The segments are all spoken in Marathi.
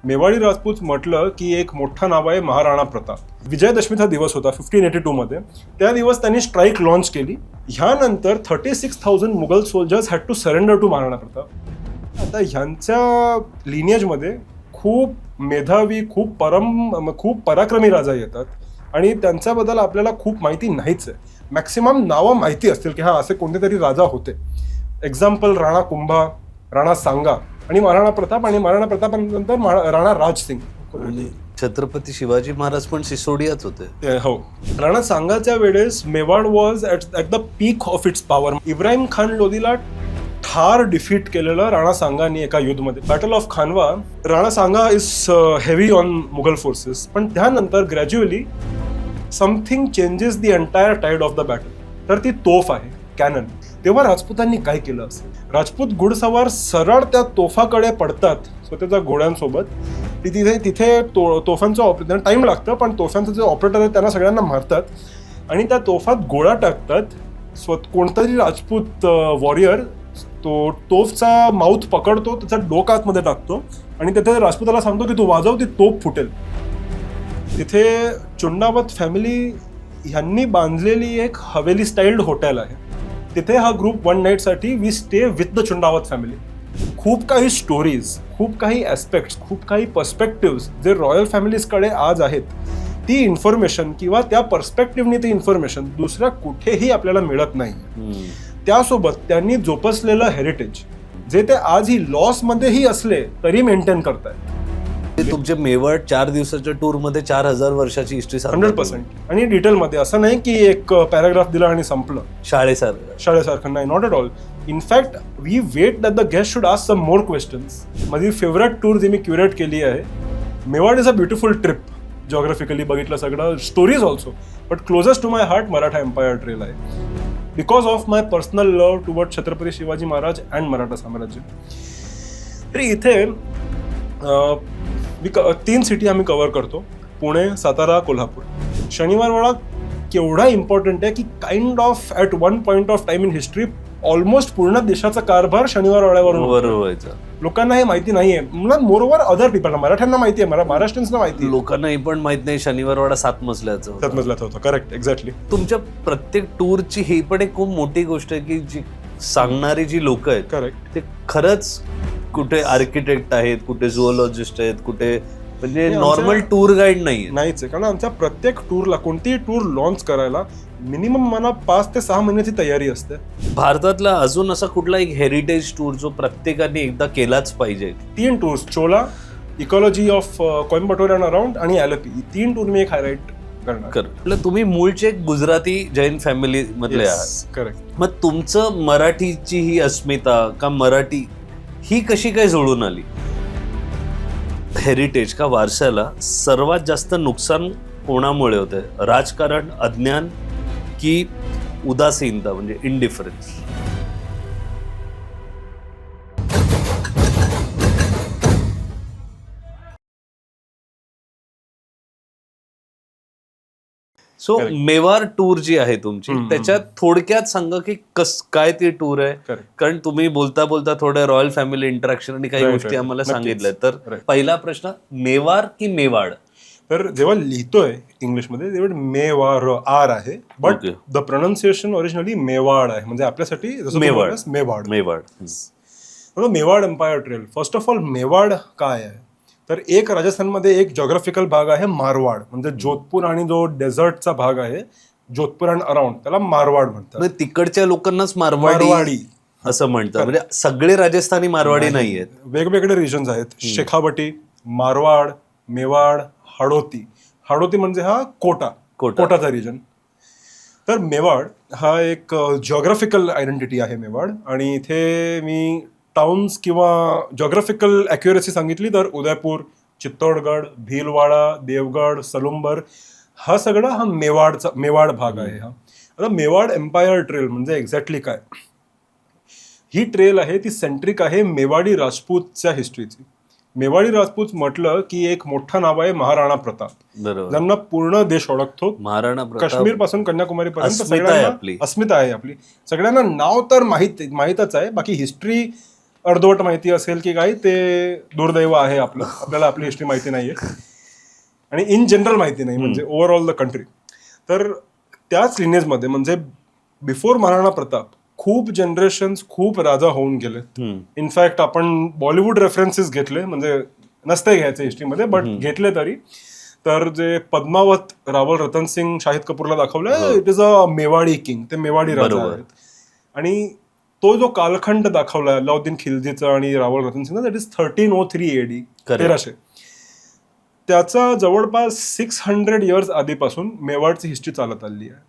मेवाडी राजपूत म्हटलं की एक मोठं नाव आहे महाराणा प्रताप. विजयादशमीचा दिवस होता 1582 मध्ये. त्या दिवस त्यांनी स्ट्राईक लॉन्च केली. ह्यानंतर 36,000 Mughal soldiers had to surrender to Maharana Pratap. आता ह्यांच्या लिनिएजमध्ये खूप मेधावी, खूप पराक्रमी राजा येतात आणि त्यांच्याबद्दल आपल्याला खूप माहिती नाहीच आहे. मॅक्सिमम नावं माहिती असतील की हा असे कोणते तरी राजा होते. एक्झाम्पल राणा कुंभा, राणा सांगा आणि महाराणा प्रताप, आणि महाराणा प्रतापानंतर राणा राजसिंग. छत्रपती शिवाजी महाराज पण सिसोडियाच होते. हो, राणा सांगाच्या वेळेस Mewar was at the peak of its power. Ibrahim Khan लोधीला ठार डिफीट केलेलं राणा सांगाने एका युद्धमध्ये, battle of Khanwa. Rana Sanga is heavy on Mughal forces, पण त्यानंतर gradually something changes the entire tide of the battle. तर ती तोफ आहे, कॅनन. तेव्हा राजपूतांनी काय केलं असेल? राजपूत घुडसवार सरळ त्या तोफाकडे पडतात स्वतःच्या घोड्यांसोबत. तिथे तोफांचं ऑपरेटर टाइम लागतं, पण तोफांचं जे ऑपरेटर आहे त्यांना सगळ्यांना मारतात आणि त्या तोफात गोळा टाकतात. कोणतातरी राजपूत वॉरियर तो तोफचा माउथ पकडतो, त्याचा डोका आतमध्ये टाकतो आणि तिथे राजपूताला सांगतो की तू वाजव, ती तोफ फुटेल. तिथे चुंडावत फॅमिली ह्यांनी बांधलेली एक हवेली स्टाईल्ड हॉटेल आहे. तिथे हा ग्रुप वन नाईटसाठी we stay with the Chundawat family. खूप काही स्टोरीज, खूप काही ॲस्पेक्ट्स, खूप काही पर्स्पेक्टिव्स जे रॉयल फॅमिलीजकडे आज आहेत, ती इन्फॉर्मेशन किंवा त्या पर्स्पेक्टिव्हनी ती इन्फॉर्मेशन दुसऱ्या कुठेही आपल्याला मिळत नाही. त्यासोबत त्यांनी जोपासलेलं हेरिटेज जे ते आजही लॉसमध्येही असले तरी मेंटेन करतायत. तुमचे मेवाड 4 दिवसाच्या टूर मध्ये 4000 वर्षाची हिस्ट्री 100% आणि डिटेलमध्ये. असं नाही की एक पॅराग्राफ दिला आणि संपलं शाळेसारखं. नाही, not at all. In fact we wait that the guest should ask some more questions. माझी फेवरेट टूर जी मी क्युरेट केली आहे, Mewar is a beautiful trip. Geographically बघितलं सगळं, stories also, but closest to my heart Maratha empire trail आहे. Because of my personal love toward Chhatrapati Shivaji Maharaj and Maratha साम्राज्य. तरी इथे 3 सिटी आम्ही कव्हर करतो: पुणे, सातारा, कोल्हापूर. शनिवारवाडा केवढा इम्पॉर्टंट आहे की kind of at one point of time in history almost पूर्ण देशाचा कारभार शनिवारवाड्यावरून व्हायचा. लोकांना हे माहिती नाहीये. मोर ओव्हर अदर पीपल, मराठ्यांना माहिती आहे, महाराष्ट्रीयन्सना माहिती आहे. लोकांना हे पण माहित नाही शनिवारवाडा 7 मजल्याचं होतं. Correct, exactly. तुमच्या प्रत्येक टूरची ही पण एक खूप मोठी गोष्ट आहे की जी सांगणारी जी लोक आहेत, करेक्ट, ते खरंच कुठे आर्किटेक्ट आहेत, कुठे झुओलॉजिस्ट आहेत, कुठे म्हणजे नॉर्मल टूर गाईड नाहीच आहे. कारण आमच्या प्रत्येक टूरला, कोणतीही टूर लॉन्च करायला मिनिमम मला 5 ते 6 महिन्याची तयारी असते. भारतातला अजून असा कुठला एक हेरिटेज टूर जो प्रत्येकाने एकदा केलाच पाहिजे? 3 tours: Chola, ecology of Coimbatore and around आणि एलपी. 3 टूर मी एक हायलाइट करणार. तुम्ही मूळचे एक गुजराती जैन फॅमिली मधले आहात. करेक्ट. मग तुमचं मराठीची ही अस्मिता का मराठी ही कशी काय जुळून आली? हेरिटेज का वारशाला सर्वात जास्त नुकसान कोणामुळे होते? राजकारण, अज्ञान की उदासीनता, म्हणजे इंडिफरन्स? सो मेवार टूर जी आहे तुमची, त्याच्यात थोडक्यात सांगा की काय ती टूर आहे. कारण तुम्ही बोलता बोलता थोडं रॉयल फॅमिली इंटरॅक्शन आणि काही गोष्टी आम्हाला सांगितल्या. तर पहिला प्रश्न, मेवार की मेवाड? तर जेव्हा लिहितोय इंग्लिशमध्ये तेव्हा मेवार आर आहे, but the pronunciation originally Mewad आहे. म्हणजे आपल्यासाठी Mewad. Mewad empire trail. First of all, Mewad काय आहे? तर एक राजस्थानमध्ये एक जॉग्राफिकल भाग आहे मारवाड, म्हणजे जोधपूर आणि जो डेझर्टचा भाग आहे जोधपूर अँड अराउंड, त्याला मारवाड म्हणतात. तिकडच्या लोकांनाच मारवाडी असं म्हणतात. म्हणजे सगळे राजस्थानी मारवाडी नाही आहेत, वेगवेगळे रिजन्स आहेत. शेखावटी, मारवाड, मेवाड, हाडोती म्हणजे हा कोटाचा रिजन. तर मेवाड हा एक जॉग्राफिकल आयडेंटिटी आहे मेवाड. आणि इथे मी टाउन्स किंवा जॉग्राफिकल ॲक्युरेसी सांगितली तर उदयपूर, चित्तोडगड, भीलवाडा, देवगड, सलुंबर, हा सगळा हा मेवाड भाग आहे. हा आता मेवाड एम्पायर ट्रेल म्हणजे एक्झॅक्टली काय? ही ट्रेल आहे ती सेंट्रिक आहे मेवाडी राजपूतच्या हिस्ट्रीची. मेवाडी राजपूत म्हटलं की एक मोठं नाव आहे महाराणा प्रताप, ज्यांना पूर्ण देश ओळखतो. महाराणा काश्मीर पासून कन्याकुमारी पर्यंत अस्मिता आहे आपली. सगळ्यांना नाव तर माहीतच आहे, बाकी हिस्ट्री अर्धवट माहिती असेल की काय ते दुर्दैव आहे आपलं, आपल्याला आपली हिस्ट्री माहिती नाहीये आणि इन जनरल माहिती नाही, म्हणजे ओव्हरऑल द कंट्री. तर त्याच लिनेजमध्ये म्हणजे बिफोर महाराणा प्रताप खूप जनरेशन्स, खूप राजा होऊन गेले. इनफॅक्ट आपण बॉलिवूड रेफरन्सेस घेतले, म्हणजे नसते घ्यायचे हिस्ट्रीमध्ये बट घेतले तरी, तर जे पद्मावत रावल रतन सिंग शाहिद कपूरला दाखवलंय, it is a Mewadi king, ते मेवाडी राजा आहेत. आणि तो जो कालखंड दाखवलाय अलाउद्दीन खिलजीचा आणि Rawal Ratan Singh, that is 1303 AD, 1300. त्याचा जवळपास 600 इयर्स आधीपासून मेवाडची हिस्ट्री चालत आली आहे.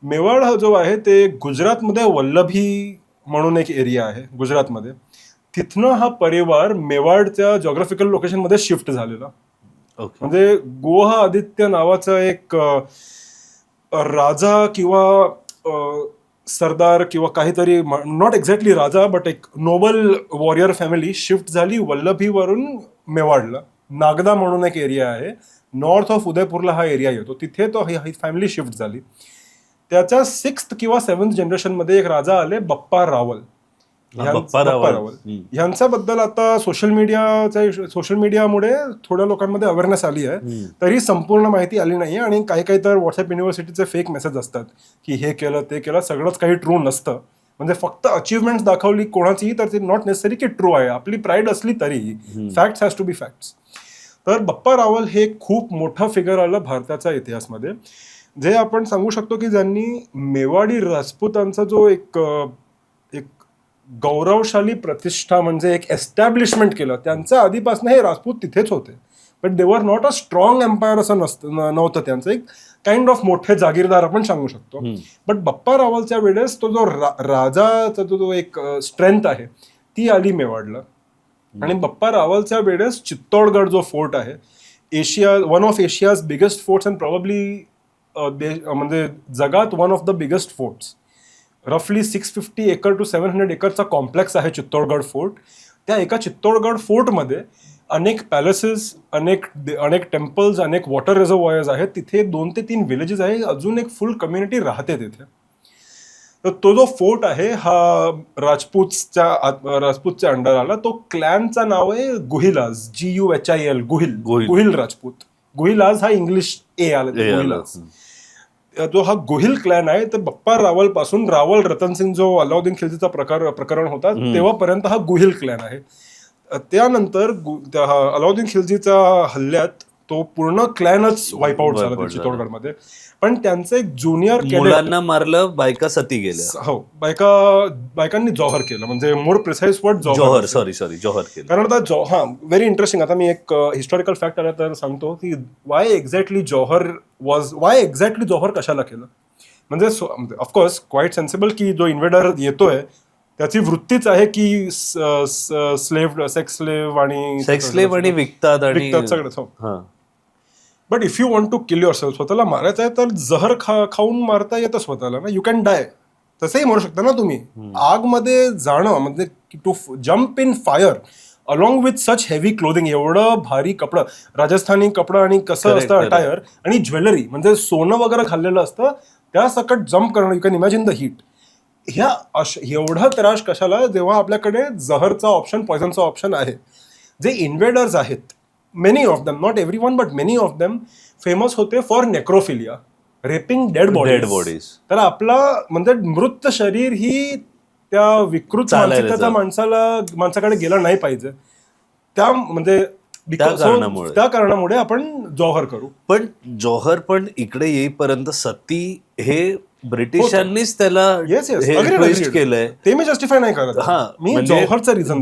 मेवाड हा जो आहे ते गुजरातमध्ये वल्लभी म्हणून एक एरिया आहे गुजरातमध्ये. तिथनं हा परिवार मेवाडच्या जॉग्राफिकल लोकेशनमध्ये शिफ्ट झालेला. म्हणजे गोहा आदित्य नावाचा एक राजा किंवा सरदार किंवा काहीतरी, नॉट एक्झॅक्टली राजा बट एक नोबल वॉरियर फॅमिली शिफ्ट झाली वल्लभीवरून मेवाडला. नागदा म्हणून एक एरिया आहे, नॉर्थ ऑफ उदयपूरला हा एरिया येतो, तिथे तो ही फॅमिली शिफ्ट झाली. त्याच्या 6th किंवा 7th जनरेशनमध्ये एक राजा आले, बप्पा रावल. ह्यांच्याबद्दल आता सोशल मीडियामुळे थोड्या लोकांमध्ये अवेअरनेस आली आहे, तरी संपूर्ण माहिती आली नाही. आणि काही काही तर व्हॉट्सअप युनिव्हर्सिटीचे फेक मेसेज असतात की हे केलं ते केलं, सगळंच काही ट्रू नसतं. म्हणजे फक्त अचीवमेंट दाखवली कोणाचीही तर ते नॉट नेसेसरी की ट्रू आहे. आपली प्राईड असली तरीही facts has to be facts. तर बप्पा रावल हे खूप मोठं फिगर आलं भारताच्या इतिहासमध्ये, जे आपण सांगू शकतो की ज्यांनी मेवाडी राजपूतांचा जो एक गौरवशाली प्रतिष्ठा, म्हणजे एक एस्टॅब्लिशमेंट केलं. त्यांच्या आधीपासून हे राजपूत तिथेच होते, but they were not a strong empire असं नव्हतं. त्यांचं एक काइंड ऑफ मोठे जागीरदार आपण सांगू शकतो. बट बप्पा रावलच्या वेळेस तो जो राजाचा जो एक स्ट्रेंथ आहे ती आली मेवाडला. आणि बप्पा रावलच्या वेळेस चित्तोडगड जो फोर्ट आहे, one of Asia's biggest forts and probably म्हणजे जगात one of the biggest forts, रफली 650 एकर टू 700 एकरचा कॉम्प्लेक्स आहे चित्तोडगड फोर्ट. त्या एका चित्तोडगड फोर्टमध्ये अनेक पॅलेसेस, अनेक टेम्पल्स, अनेक वॉटर रिझर्वॉयर्स आहेत. तिथे 2 ते 3 विलेजेस आहे, अजून एक फुल कम्युनिटी राहते तिथे. तर तो जो फोर्ट आहे हा राजपूतच्या अंडर आला. तो क्लॅनचा नाव आहे गुहिलाज, GUHIL, गुहिल राजपूत. गुहिलाज हा इंग्लिश आला, गुहिलाज. जो हा गुहिल क्लॅन आहे तर बप्पा रावल पासून रावल रतन सिंग जो अलाउद्दीन खिलजीचा प्रकरण होता तेव्हापर्यंत हा गुहिल क्लॅन आहे. त्यानंतर अलाउद्दीन खिलजीच्या हल्ल्यात तो पूर्ण क्लॅनच वाईप आउट झाला चित्तोडगडमध्ये. पण त्यांचं एक ज्युनियर मुलांना मारलं, बायका सती गेल्या. हो, बायकांनी जौहर केलं, म्हणजे मोर प्रिसाइज वर्ड जौहर केलं. कारण आता व्हेरी इंटरेस्टिंग. आता मी एक हिस्टॉरिकल फॅक्ट आला तर सांगतो की वाय एक्झॅक्टली जौहर कशाला केलं. म्हणजे ऑफकोर्स क्वाईट सेन्सिबल की जो इन्व्हेडर येतोय त्याची वृत्तीच आहे की सेक्स स्लेव्ह आणि विकतात सगळंच. But if you want to kill yourself, स्वतःला मारायचं आहे तर जहर खाऊन मारता येतं स्वतःला ना, यू कॅन डाय. तसंही म्हणू शकता ना तुम्ही. आगमध्ये जाणं म्हणजे to jump in fire along with such heavy clothing, एवढं भारी कपडं, राजस्थानी कपडं आणि कसं असतं अटायर आणि ज्वेलरी, म्हणजे सोनं वगैरे खाल्लेलं असतं, त्या सकट जम्प करणं. You can imagine the heat. एवढा त्रास कशाला, जेव्हा आपल्याकडे जहरचा ऑप्शन, पॉयझनचा ऑप्शन आहे. जे इन्व्हेडर्स आहेत, many of them, not every one but many of them, famous होते for necrophilia, raping dead bodies. तर आपला म्हणजे मृत शरीर ही त्या विकृत मानसिकतेच्या माणसाकडे गेला नाही पाहिजे. त्या कारणामुळे आपण जौहर करू. पण जौहर पण इकडे येईपर्यंत सती हे ब्रिटिशांनीच त्याला ट्विस्ट केलंय, ते मी जस्टिफाय नाही करत. मी जौहरचं रिझन,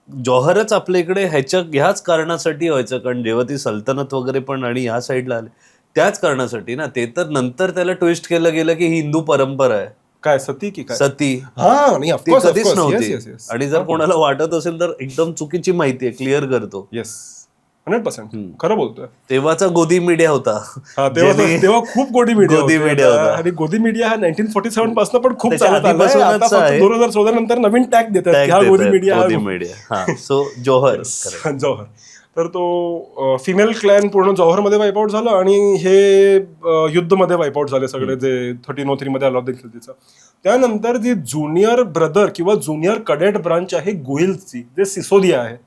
जौहरच आपल्या इकडे ह्याच कारणासाठी व्हायचं, कारण जेव्हा ती सल्तनत वगैरे पण आणि ह्या साईडला आले त्याच कारणासाठी ना. ते तर नंतर त्याला ट्विस्ट केलं गेलं की ही हिंदू परंपरा आहे. काय सती की काय? सती ती कधीच नव्हती. आणि जर कोणाला वाटत असेल तर एकदम चुकीची माहिती आहे, क्लिअर करतो. 100% खरं बोलतोय. तेव्हाचा गोदी मीडिया होता, तेव्हा खूप गोदी मीडिया होता. आणि गोदी मीडिया हा 1947 पासून पण खूप चालत आला. 2014 नंतर नवीन टॅग देतात गोदी मीडिया. सो जौहर. तर तो फिमेल क्लॅन पूर्ण जौहरमध्ये वाईपआउट झालं आणि हे युद्धमध्ये वाईपआउट झाले सगळे जे 1303 मध्ये अलाउद्दीन खिलजीचं. त्यानंतर जी ज्युनियर ब्रदर किंवा ज्युनियर कडेट ब्रांच आहे गुहिलची, जे सिसोदिया आहेत.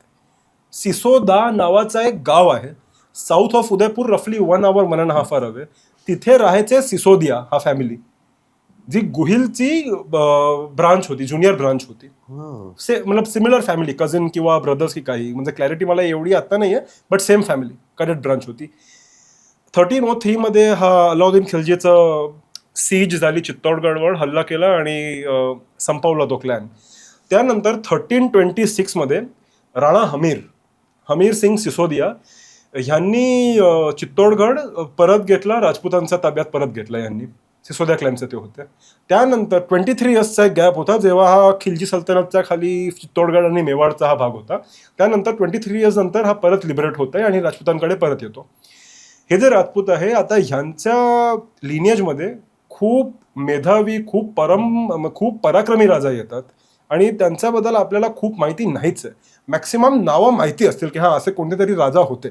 सिसोदा नावाचा एक गाव आहे साऊथ ऑफ उदयपूर, रफली 1 hour 1.5 hour अवे. तिथे राहायचे सिसोदिया हा फॅमिली, जी गुहिलची ब्रांच होती, ज्युनियर ब्रांच होती. मतलब सिमिलर फॅमिली, कझिन किंवा ब्रदर्स की काही, म्हणजे क्लॅरिटी मला एवढी आता नाहीये, but same family, correct branch होती. 1303 मध्ये हा अलाउद्दीन खिलजीचं सीज झाली, चित्तोडगडवर हल्ला केला आणि संपवला तो क्लॅन. त्यानंतर 1326 मध्ये राणा हमीर सिंग सिसोदिया ह्यांनी चित्तोडगड परत घेतला, राजपुतांच्या ताब्यात परत घेतला यांनी. सिसोदिया क्लॅनचे ते होते. त्यानंतर 23 इयर्सचा एक गॅप होता, जेव्हा हा खिलजी सल्तनतच्या खाली चित्तोडगड आणि मेवाडचा हा भाग होता. त्यानंतर 23 इयर्स नंतर हा परत लिबरेट होत आहे आणि राजपुतांकडे परत येतो. हे जे राजपूत आहे आता, ह्यांच्या लिनिएजमध्ये खूप मेधावी, खूप पराक्रमी राजा येतात आणि त्यांच्याबद्दल आपल्याला खूप माहिती नाहीच आहे. मॅक्सिमम नावं माहिती असतील की हा असे कोणतेतरी राजा होते.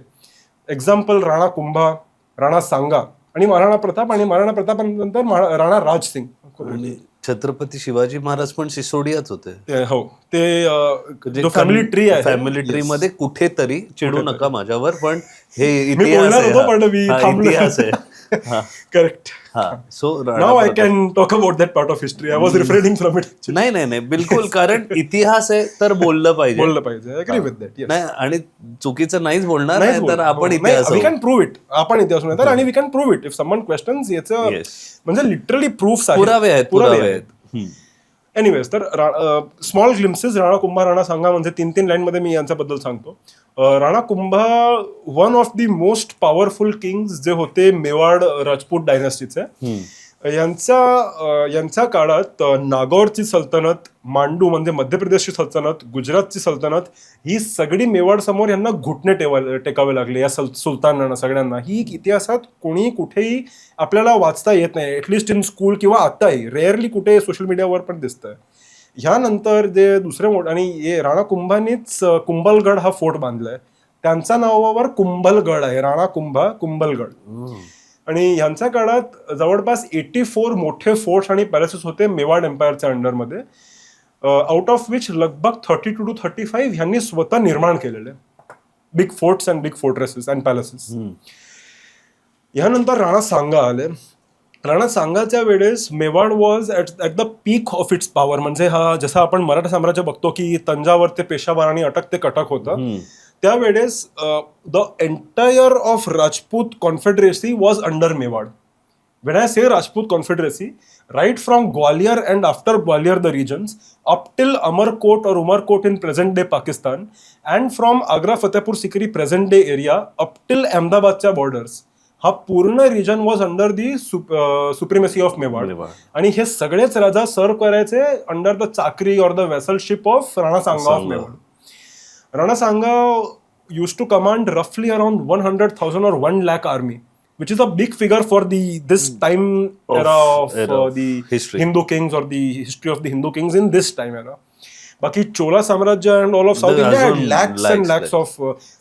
एक्झाम्पल राणा कुंभा, राणा सांगा आणि महाराणा प्रताप, आणि महाराणा प्रतापानंतर राणा राजसिंग. आणि छत्रपती शिवाजी महाराज पण सिसोडियाच होते. हो, ते फॅमिली ट्री आहे. फॅमिली ट्री मध्ये कुठेतरी, चिडू नका माझ्यावर, पण हे इतिहास आहे. Correct. So now I can talk about that part of history. I was refraining from it. नाही बिलकुल, कारण इतिहास आहे तर बोललं पाहिजे. Agree with that. नाही, आणि चुकीचं नाहीच बोलणार, नाही तर आपण इतिहास, वी कॅन प्रूव्ह इट. आपण इतिहास नाही तर, आणि we can prove it if someone questions. याचं म्हणजे लिटरली प्रूफ्स आहेत, पुरावे आहेत. एनिवेज, तर स्मॉल ग्लिम्सेस राणा कुंभा, राणा सांगा, म्हणजे 3 लाईन मध्ये मी यांच्याबद्दल सांगतो. Rana Kumbha one of the most powerful kings जे होते मेवाड राजपूत डायनेस्टीचे. यांच्या काळात नागौरची सल्तनत, मांडू म्हणजे मध्य प्रदेशची सल्तनत, गुजरातची सल्तनत, ही सगळी मेवाड समोर यांना घुटणे टेकावे लागले या सुलतानांना सगळ्यांना. ही इतिहासात कोणी कुठेही आपल्याला वाचता येत नाही, ॲटलिस्ट इन स्कूल किंवा आताही रेअरली कुठे सोशल मीडियावर पण दिसतंय. ह्यानंतर जे दुसरे आणि राणा कुंभानीच कुंभलगड हा फोर्ट बांधलाय. त्यांच्या नावावर कुंभलगड आहे, राणा कुंभा कुंभलगड. आणि ह्यांच्या काळात जवळपास 84 मोठे फोर्ट्स आणि पॅलेसेस होते मेवाड एम्पायरच्या अंडरमध्ये, आउट ऑफ विच लगभग 32 to 35 ह्यांनी स्वतः निर्माण केलेले big forts and big fortresses and palaces. ह्यानंतर राणा सांगा आले. राणा सांगाच्या वेळेस Mewar was at the peak of its power. म्हणजे हा जसं आपण मराठा साम्राज्य बघतो की तंजावर ते पेशावर आणि अटक ते कटक होतं, त्यावेळेस the entire of Rajput confederacy was under Mewar. When I say Rajput Confederacy, right from Gwalior and after Gwalior the regions, up till Amarkot or Umarkot in present day Pakistan, and from Agra Fatehpur Sikri present day area up till Ahmedabadच्या borders, हा पूर्ण region was under the supremacy of Mewad. आणि हे सगळेच राजा सर्व करायचे अंडर द चाकरी or the vassalship of Rana Sanga of Mewar. Rana सांगा used to command roughly around 100,000 or 1 lakh army, which is a big figure for this time era of the Hindu kings or the history of the Hindu kings in this time era. बाकी चोला साम्राज्य and all of South India had lakhs and lakhs of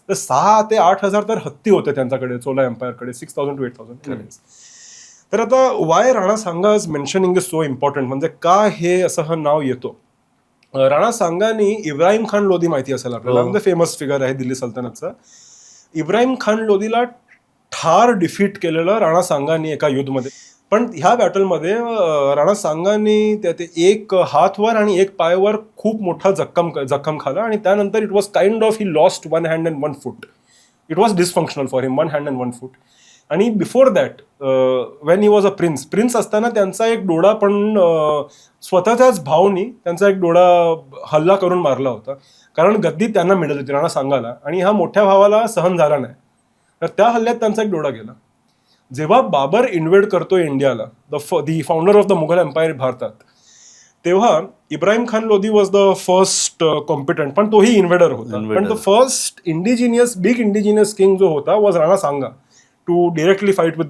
6,000 ते 8,000 तर हत्ती होते त्यांच्याकडे, चोला एम्पायरकडे 6,000 to 8,000. तर आता Y Rana Sanga is mentioning is so important, म्हणजे का हे असं हा नाव येतो. राणा सांगानी इब्राहिम खान लोधी माहिती असेल आपल्याला, म्हणजे फेमस फिगर आहे दिल्ली सल्तनतचा. इब्राहिम खान लोधीला ठार डिफीट केलेलं राणा सांगानी एका युद्धमध्ये. पण ह्या बॅटलमध्ये राणा सांगानी ते एक हातवर आणि एक पायावर खूप मोठा जखम खाला आणि त्यानंतर it was kind of he lost 1 hand and 1 foot. It was dysfunctional for him, 1 hand and 1 foot. आणि before that when he was a prince असताना त्यांचा एक डोळा पण स्वतःच्याच भावनी त्यांचा एक डोळा हल्ला करून मारला होता, कारण गद्दी त्यांना मिळत होती राणा सांगाला, आणि हा मोठ्या भावाला सहन झाला नाही, तर त्या हल्ल्यात त्यांचा एक डोळा गेला. जेव्हा बाबर इन्व्हेड करतो इंडियाला, the founder of the Mughal empire भारतात, तेव्हा Ibrahim Khan Lodhi was the first competent, पण तोही इन्व्हेडर होता. पण the first big indigenous king जो होता was Rana Sanga to directly fight with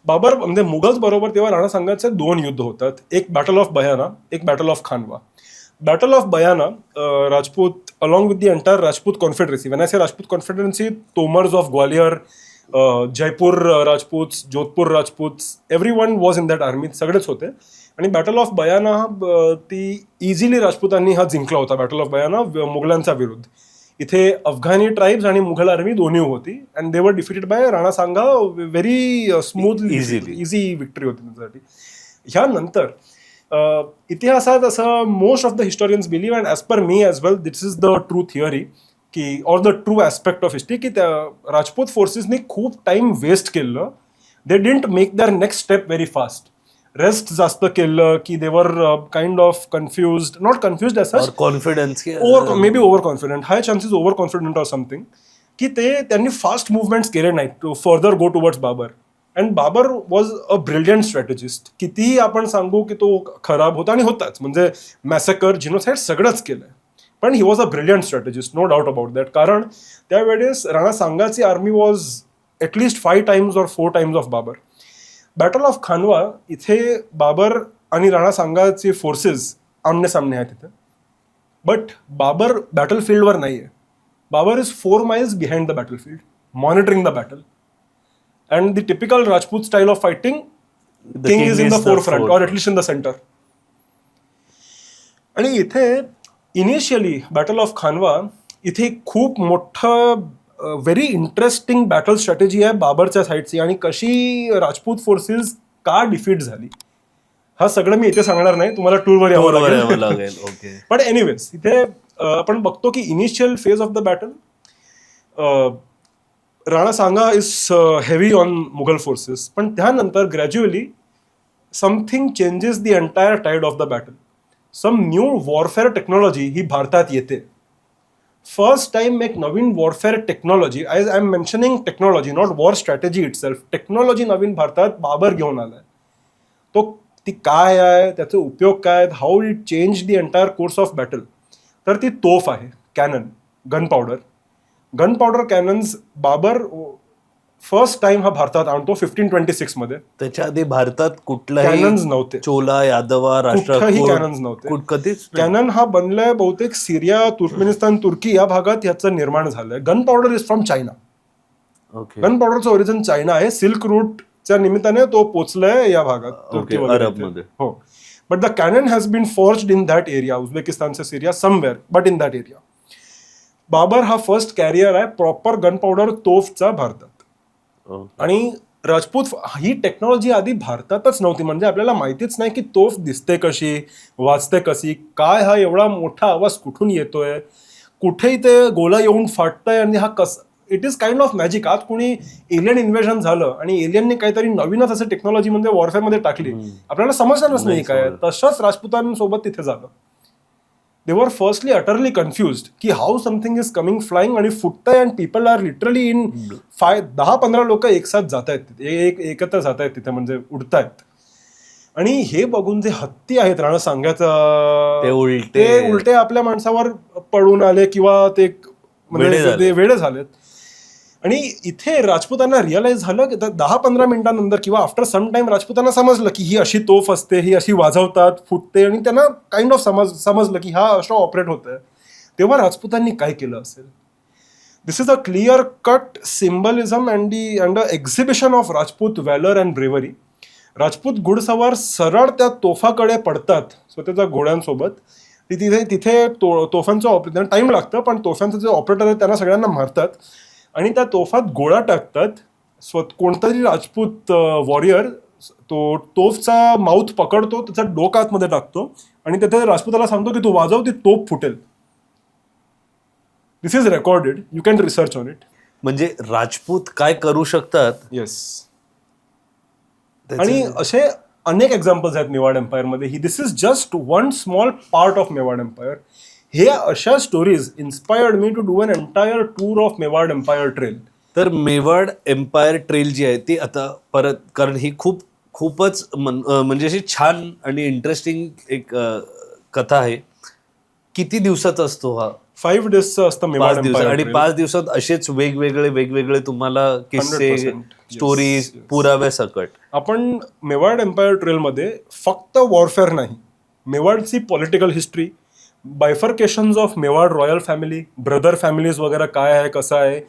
Babur म्हणजे मुघल्स बरोबर. तेव्हा राणा सांगाचे 2 युद्ध होतात, एक बॅटल ऑफ बयाना, एक battle of Khanwa. Battle of Bayana Rajput along with the entire Rajput confederacy. When I say Rajput confederacy, Tomars of Gwalior, Jaipur Rajputs, Jodhpur Rajputs, everyone was in that army. सगळेच होते. आणि बॅटल ऑफ बयाना ती इझिली राजपुतांनी हा जिंकला होता. बॅटल ऑफ बयाना मुघलांच्या विरुद्ध. इथे अफगाणी ट्राईब्स आणि मुघल आर्मी दोन्ही होती अँड दे वर डिफिटेड बाय राणा सांगा व्हेरी स्मूथली, इझी विक्टरी होती त्यांच्यासाठी. ह्यानंतर इतिहासात असं most of the historians believe and as per me as well this is the true theory की or the true aspect of history की त्या राजपूत फोर्सेसनी खूप टाइम वेस्ट केलं. They didn't make their next step very fast. Rest जास्त केलं की they were kind of confuse, not confuse as such, confidence maybe over confident, high chances over confident or something, की त्यांनी फास्ट मुवमेंट्स केले नाहीत to further go towards Babur. And Babur was a brilliant strategist. कितीही आपण सांगू की तो खराब होता आणि होताच, म्हणजे मॅसेकर, जिनोसाइड सगळंच केलंय, पण he was a brilliant strategist, no doubt about that. कारण त्यावेळेस राणा सांगाची army was at least 5 times or 4 times of Babur. Battle of Khanwa इथे बाबर आणि राणा सांगाचे फोर्सेस आमने सामने आहेत तिथे. बट बाबर बॅटल फील्डवर नाही आहे. Babur is 4 miles behind the battle field, monitoring the battle. And the typical Rajput style of fighting, king is in the forefront or at least in the centre. आणि इथे इनिशियली बॅटल ऑफ खानवा इथे खूप मोठं व्हेरी इंटरेस्टिंग बॅटल स्ट्रॅटेजी आहे बाबरच्या साईडची, आणि कशी राजपूत फोर्सेस का डिफीट झाली हा सगळं मी इथे सांगणार नाही, तुम्हाला टूरवर यावं लागेल. पण एनिवेज इथे आपण बघतो की initial phase of the battle Rana Sanga is heavy on Mughal forces. पण त्यानंतर gradually something changes the entire tide of the battle. Some new warfare technology ही भारतात येते. फर्स्ट टाइम एक नवीन warfare technology, I am mentioning technology, not war strategy itself, technology नवीन भारतात बाबर घेऊन आलाय. तो ती काय आहे, त्याचे उपयोग काय आहेत, how it change the entire course of battle. तर ती तोफ आहे cannon, gunpowder cannons. Babur first time हा भारतात आणतो 1526 मध्ये. त्याच्या आधी भारतात कुठलाही कॅनन्स नव्हते. चोला, यादवा, कुठलाही कॅनन्स नव्हते. कधीच कॅनन हा बनलाय बहुतेक सिरिया, तुर्कमेनिस्तान, तुर्की या भागात ह्याचं निर्माण झालंय. Gun powder is from China. Gun पावडरचं ओरिजिन चायना आहे. सिल्क रूटच्या निमित्ताने तो पोचलाय या भागात, तुर्की वगैरे. हो, but the cannon has been forged in that area, उझबेकिस्तानचा Syria somewhere, but in that area. Babur हा फर्स्ट कॅरियर आहे प्रॉपर गन पावडर तोफचा भारतात. आणि राजपूत ही टेक्नॉलॉजी आधी भारतातच नव्हती. म्हणजे आपल्याला माहितीच नाही की तोफ दिसते कशी, वाजते कशी, काय हा एवढा मोठा आवाज कुठून येतोय, कुठे इथे गोला येऊन फाटतंय, आणि हा it is kind of magic. आज कोणी एलियन इन्व्हेजन झालं आणि एलियनने काहीतरी नवीनच असं टेक्नॉलॉजी म्हणजे वॉरफेअरमध्ये टाकली, आपल्याला समजणारच नाही काय. तसंच राजपुतांसोबत तिथे झालं. They were firstly utterly confused की how something is coming flying आणि फुटतंय, and people are literally in 10-15 लोक एकसाथ जात आहेत, एकत्र जात आहेत तिथे, म्हणजे उडतायत. आणि हे बघून जे हत्ती आहेत राणा सांगायचा, ते उलटे आपल्या माणसावर पडून आले किंवा ते म्हणजे वेडे झालेत. आणि इथे राजपुतांना रिअलाइज झालं की 10-15 मिनिटांनंतर किंवा आफ्टर सम टाइम राजपुतांना समजलं की ही अशी तोफ असते, ही अशी वाजवतात, फुटते, आणि त्यांना काइंड ऑफ समजलं की हा अशा ऑपरेट होत आहे. तेव्हा राजपुतांनी काय केलं असेल. This is a clear cut symbolism and a exhibition of Rajput valour and bravery. Rajput घुडसवार सरळ त्या तोफाकडे पडतात स्वतःच्या घोड्यांसोबत. तिथे तोफांचं ऑपरेटर टाइम लागतं, पण तोफांचं जे ऑपरेटर आहे त्यांना सगळ्यांना मारतात आणि त्या तोफात गोळा टाकतात. कोणतातरी राजपूत वॉरियर तो तोफचा माउथ पकडतो, त्याचा डोक आतमध्ये टाकतो आणि तिथे राजपुताला सांगतो की तू वाजव, ती तोफ फुटेल. This is recorded, you can research on it. म्हणजे राजपूत काय करू शकतात. येस. आणि असे अनेक एक्झाम्पल्स आहेत मेवाड एम्पायरमध्ये. This is just one small part of Mewar empire. हे अशा स्टोरीज इन्स्पायर्ड मी to do an entire tour of Mewar empire trail. तर मेवाड एम्पायर ट्रेल जी आहे ती आता परत, कारण ही खूपच म्हणजे अशी छान आणि इंटरेस्टिंग एक कथा आहे. किती दिवसाचा असतो हा? 5 days असतं मेवाड एम्पायर. आणि 5 दिवसात असेच वेगवेगळे तुम्हाला किस्से, स्टोरीज, पुराव्या सकट. आपण मेवाड एम्पायर ट्रेलमध्ये फक्त वॉरफेअर नाही, मेवाडची political history, bifurcations of Mewar royal family, brother families वगैरे काय आहे, कसं आहे,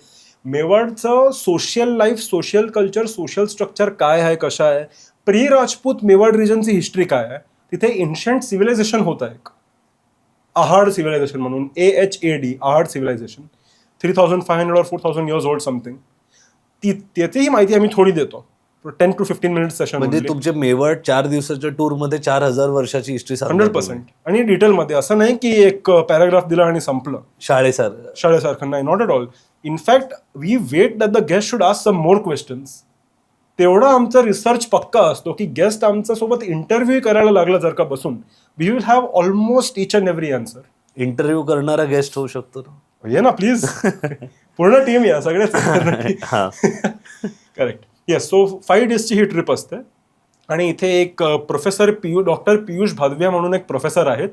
मेवाडचं social life, social culture, social structure काय आहे, कसं आहे, प्री राजपूत मेवाड रिजनची हिस्ट्री काय आहे, तिथे एन्शंट सिव्हिलायझेशन होतं एक आहाड सिव्हिलायझेशन म्हणून, AHAD, Ahar civilization, 3500 or 4000 years old something, त्याचीही माहिती आम्ही थोडी देतो 10 to 15 मिनिट सेशन. म्हणजे तुमचे मेवाड 4 दिवसाच्या टूर मध्ये 4000 वर्षाची हिस्ट्री 100% आणि डिटेलमध्ये. असं नाही की एक पॅराग्राफ दिला आणि संपलं शाळेसारखं, नाही, not at all. In fact we wait that the guest should ask some more questions. तेवढा आमचा रिसर्च पक्का असतो की गेस्ट आमच्या सोबत इंटरव्ह्यू करायला लागला जर का बसून, we will have almost each and every answer. Interview करणारा गेस्ट होऊ शकतो ना? ये ना प्लीज, पूर्ण टीम या सगळेच. करेक्ट. येस. सो 5 days ही ट्रिप असते आणि इथे एक प्रोफेसर डॉक्टर पियुष भादव्या म्हणून एक प्रोफेसर आहेत.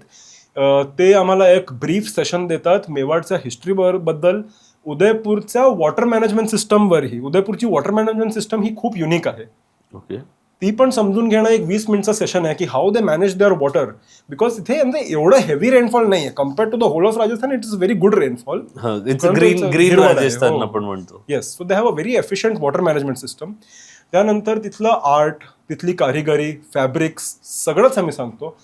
ते आम्हाला एक ब्रीफ सेशन देतात मेवाडच्या हिस्ट्री बद्दल, उदयपूरच्या वॉटर मॅनेजमेंट सिस्टमवरही. उदयपूरची वॉटर मॅनेजमेंट सिस्टम ही खूप युनिक आहे. ओके. ती पण समजून घेणं एक 20 मिनिटचं सेशन आहे की how they manage their water, because इथे एवढं हेवी रेनफॉल नाही आहे compared to the whole of Rajasthan. It is very good rainfall. Green Rajasthan आपण म्हणतो. Yes. So they have a very efficient water management system. त्यानंतर तिथलं आर्ट, तिथली कारिगरी, फॅब्रिक्स सगळंच आम्ही सांगतो.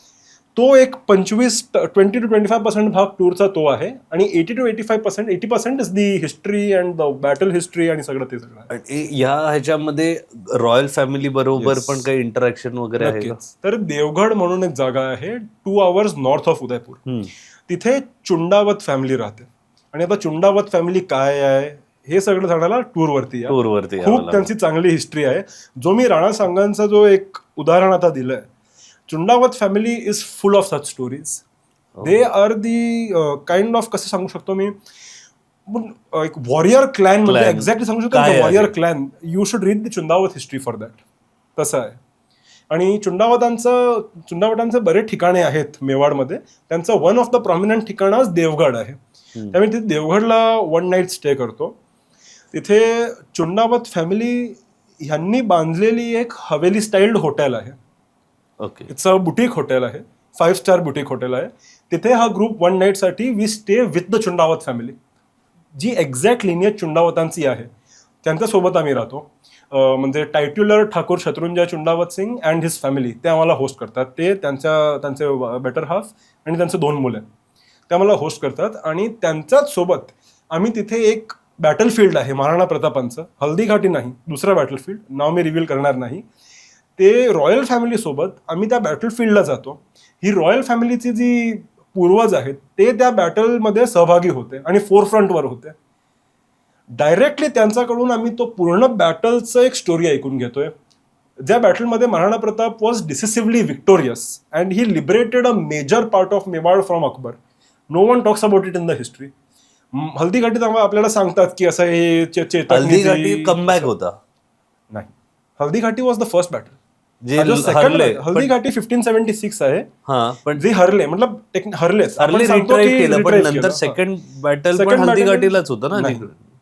तो एक 20 to 25% भाग टूरचा तो आहे आणि 80 to 80% is the history and the battle history आणि सगळं ते सगळं. या ह्याच्यामध्ये रॉयल फॅमिली बरोबर पण काही इंटरॅक्शन वगैरे आहे का? तर देवगड म्हणून एक जागा आहे 2 hours नॉर्थ ऑफ उदयपूर. तिथे चुंडावत फॅमिली राहते आणि आता चुंडावत फॅमिली काय आहे हे सगळं जाण्याला टूरवरती खूप त्यांची चांगली हिस्ट्री आहे. जो मी राणा सांगांचा जो एक उदाहरण आता दिलंय, Chundawat family is full of such stories. They are the kind of, कसं सांगू शकतो मी, एक वॉरियर क्लॅन म्हणजे एक्झॅक्टली सांगू शकतो warrior clan. You should read the Chundawat history for that. तसं आहे. आणि चुंडावतांचे बरेच ठिकाणे आहेत मेवाडमध्ये. त्यांचं वन ऑफ द प्रॉमिनंट ठिकाणच देवगड आहे. त्यामुळे तिथे देवगडला 1 night स्टे करतो. तिथे चुंडावत फॅमिली ह्यांनी बांधलेली एक हवेली स्टाईल्ड हॉटेल आहे. Okay. It's a boutique hotel आहे, 5 star बुटीक हॉटेल आहे. तिथे हा ग्रुप 1 night साठी we stay with the Chundawat family, जी एक्झॅक्ट लिनियज चुंडावतांची आहे. त्यांच्यासोबत आम्ही राहतो. म्हणजे titular Thakur Shatrunjay Chundawat Singh and his family ते आम्हाला होस्ट करतात. ते त्यांचे बेटर हाफ आणि त्यांचे 2 मुलं ते आम्हाला होस्ट करतात. आणि त्यांच्याच सोबत आम्ही तिथे एक बॅटलफील्ड आहे महाराणा प्रतापांचं, हल्दीघाटी नाही, दुसरं बॅटलफील्ड, नाव मी रिव्हील करणार नाही. ते रॉयल फॅमिली सोबत आम्ही त्या बॅटलफील्डला जातो. ही रॉयल फॅमिलीची जी पूर्वज आहेत ते त्या बॅटलमध्ये सहभागी होते आणि फोरफ्रंटवर होते. डायरेक्टली त्यांच्याकडून आम्ही तो पूर्ण बॅटलचं एक स्टोरी ऐकून घेतोय. ज्या बॅटलमध्ये Maharana Pratap was decisively victorious and he liberated a major part of Mewar from Akbar. No one talks about it in the history. हल्दीघाटीत आपल्याला सांगतात की असं हे हल्दीघाटी कमबॅक होता. नाही, Haldighati was the first battle. Haldighati 1576 आहे. पण जे हरले मतलब हरलेच केलं, पण नंतर सेकंड बॅटल पण हल्दीघाटीलाच होतं ना.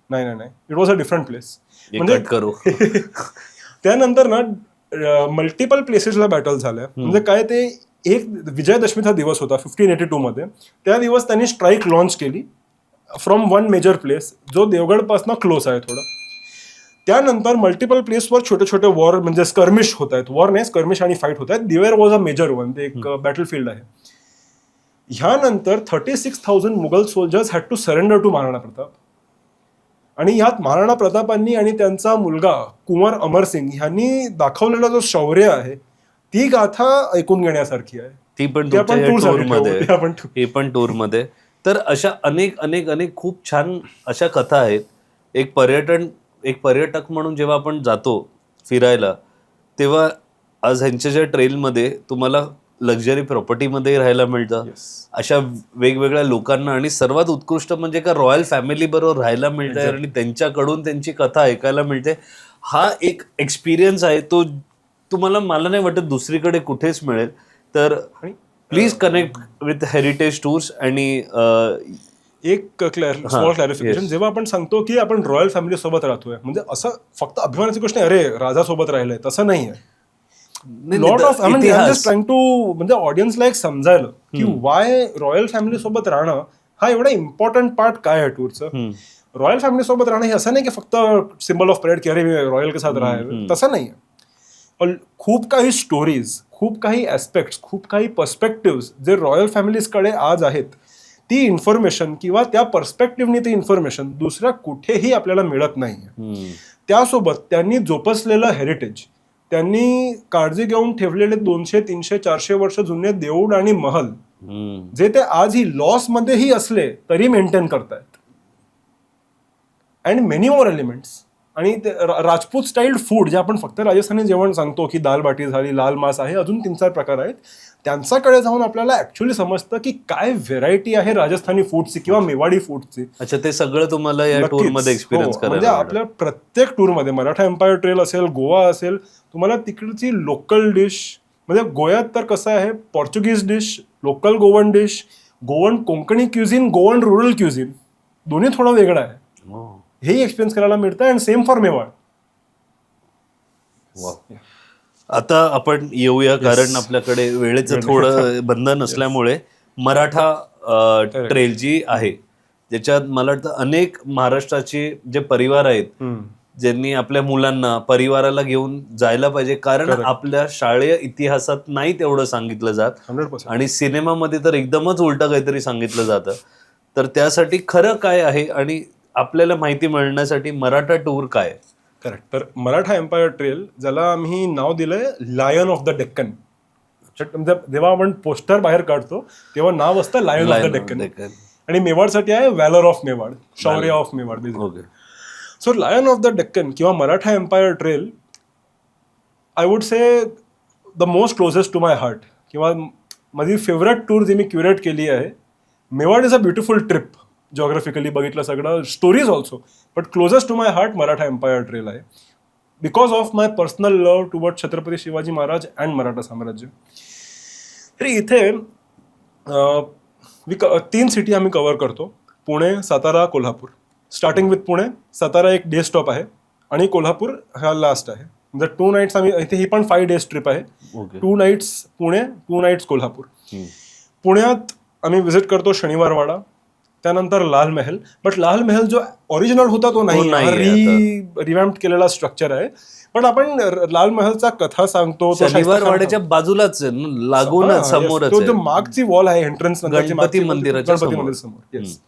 नाही, it was a different place. म्हणजे करू त्यानंतर ना मल्टिपल प्लेसेसला बॅटल झाल्या. म्हणजे काय, ते एक विजयादशमीचा दिवस होता 1582 मध्ये. त्या दिवस त्यांनी स्ट्राईक लॉन्च केली फ्रॉम 1 मेजर प्लेस, जो देवगड पासून क्लोज आहे थोडं. त्यानंतर मल्टिपल प्लेसवर छोटे छोटे वॉर म्हणजे स्कर्मिश होत आहेत. वॉर नाही, स्कर्मिश आणि फाईट होत आहेत. Dewair was a major one, ते एक बॅटलफील्ड आहे. ह्यानंतर 36,000 Mughal soldiers had to surrender to Maharana Pratap. आणि ह्यात महाराणा प्रतापांनी आणि त्यांचा मुलगा कुंवर अमरसिंग ह्यांनी दाखवलेला जो शौर्य आहे ती गाथा ऐकून घेण्यासारखी आहे. ती पण टूरमध्ये. तर अशा अनेक अनेक अनेक खूप छान अशा कथा आहेत. एक पर्यटक म्हणून जेव्हा आपण जातो फिरायला, तेव्हा आज ह्यांच्या ज्या ट्रेलमध्ये तुम्हाला लक्झरी प्रॉपर्टीमध्ये राहायला मिळतं, अशा वेगवेगळ्या लोकांना, आणि सर्वात उत्कृष्ट म्हणजे का रॉयल फॅमिली बरोबर राहायला मिळतंय आणि त्यांच्याकडून त्यांची कथा ऐकायला मिळते. हा एक एक्सपिरियन्स आहे, तो तुम्हाला, मला नाही वाटत दुसरीकडे कुठेच मिळेल. तर please connect with heritage tours. आणि एक स्मॉल क्लॅरिफिकेशन, जेव्हा आपण सांगतो की आपण रॉयल फॅमिली सोबत राहतोय, म्हणजे असं फक्त अभिमानाची गोष्ट नाही, अरे राजा सोबत राहिलंय, तसं नाही आहे. Lot of I mean just trying to म्हणजे ऑडियन्सला एक समजायला की वाय रॉयल फॅमिली सोबत राहणं हा एवढा इम्पॉर्टंट पार्ट काय आहे टूरचं. रॉयल फॅमिली सोबत राहणं हे असं नाही की फक्त सिम्बल ऑफ प्राईड की अरे रॉयल के साथ राहावे, तसं नाही. खूप काही स्टोरीज, खूप काही ऍस्पेक्ट्स, खूप काही पर्स्पेक्टिव्ह जे रॉयल फॅमिलीजकडे आज आहेत, ती इन्फॉर्मेशन किंवा त्या पर्स्पेक्टिव्हनी ती इन्फॉर्मेशन दुसऱ्या कुठेही आपल्याला मिळत नाही. त्यासोबत त्यांनी जोपासलेलं हेरिटेज, त्यांनी काळजी घेऊन ठेवलेले 200, 300, 400 वर्ष जुने देऊळ आणि महल जे ते आजही लॉस मध्येही असले तरी मेंटेन करतायत. And many more elements. आणि राजपूत स्टाईल फूड जे आपण फक्त राजस्थानी जेवण सांगतो की दाल बाटी झाली, लाल मास आहे, अजून 3-4 प्रकार आहेत, त्यांच्याकडे जाऊन आपल्याला ऍक्च्युअली समजतं की काय व्हेरायटी आहे राजस्थानी फूडची किंवा मेवाडी फूडची. अच्छा, ते सगळं तुम्हाला या टूर मध्ये एक्सपिरियन्स करायला म्हणजे आपल्या प्रत्येक टूरमध्ये मराठा एम्पायर ट्रेल असेल, गोवा असेल, तुम्हाला तिकडची लोकल डिश, म्हणजे गोव्यात तर कसं आहे, Portuguese dish, local Goan dish, Goan Konkani cuisine, Goan rural cuisine, दोन्ही थोडं वेगळं आहे. हेही एक्सपिरियन्स करायला मिळतं. And same for Mewar. आता आपण येऊया, कारण आपल्याकडे वेळेचं थोडं बंधन असल्यामुळे मराठा ट्रेल जी आहे, ज्याच्यात मला वाटतं अनेक महाराष्ट्राचे जे परिवार आहेत ज्यांनी आपल्या मुलांना, परिवाराला घेऊन जायला पाहिजे, कारण आपल्या शालेय इतिहासात नाही तेवढं सांगितलं जात 100%. आणि सिनेमामध्ये तर एकदमच उलट काहीतरी सांगितलं जातं. तर त्यासाठी खरं काय आहे आणि आपल्याला माहिती मिळण्यासाठी मराठा टूर काय? करेक्ट. तर मराठा एम्पायर ट्रेल, ज्याला आम्ही नाव दिलंय लायन ऑफ द डेक्कन. म्हणजे जेव्हा आपण पोस्टर बाहेर काढतो तेव्हा नाव असतं लायन ऑफ द डेक्कन. आणि मेवाडसाठी आहे व्हॅलर ऑफ मेवाड, शौर्य of Mewar. So lion of the Deccan किंवा Maratha empire trail, I would say the most closest to my heart, किंवा माझी फेवरेट टूर जी मी क्युरेट केली आहे. Mewar is a beautiful trip, geographically बघितलं सगळं, stories also, but closest to my heart Maratha empire trail आहे, because of my personal love toward Chhatrapati Shivaji Maharaj and Maratha साम्राज्य. तर इथे 3 सिटी आम्ही कव्हर करतो, पुणे, सातारा, कोल्हापूर. Starting with Pune. सातारा एक डे स्टॉप आहे आणि कोल्हापूर हा लास्ट आहे. म्हणजे 2 नाईट्स आम्ही इथे, ही पण 5 डेज ट्रिप आहे. 2 नाईट्स पुणे, 2 नाईट्स कोल्हापूर. पुण्यात आम्ही व्हिजिट करतो शनिवारवाडा, त्यानंतर लाल महल. बट लाल महल जो ओरिजिनल होता तो नाही, रिवॅम्प्ड केलेला स्ट्रक्चर आहे. पण आपण लाल महलचा कथा सांगतो, शनिवारवाड्याच्या बाजूलाच लागूनच समोरच जो मागची वॉल आहे एंट्रन्स गणपती मंदिराच्या समोर. येस.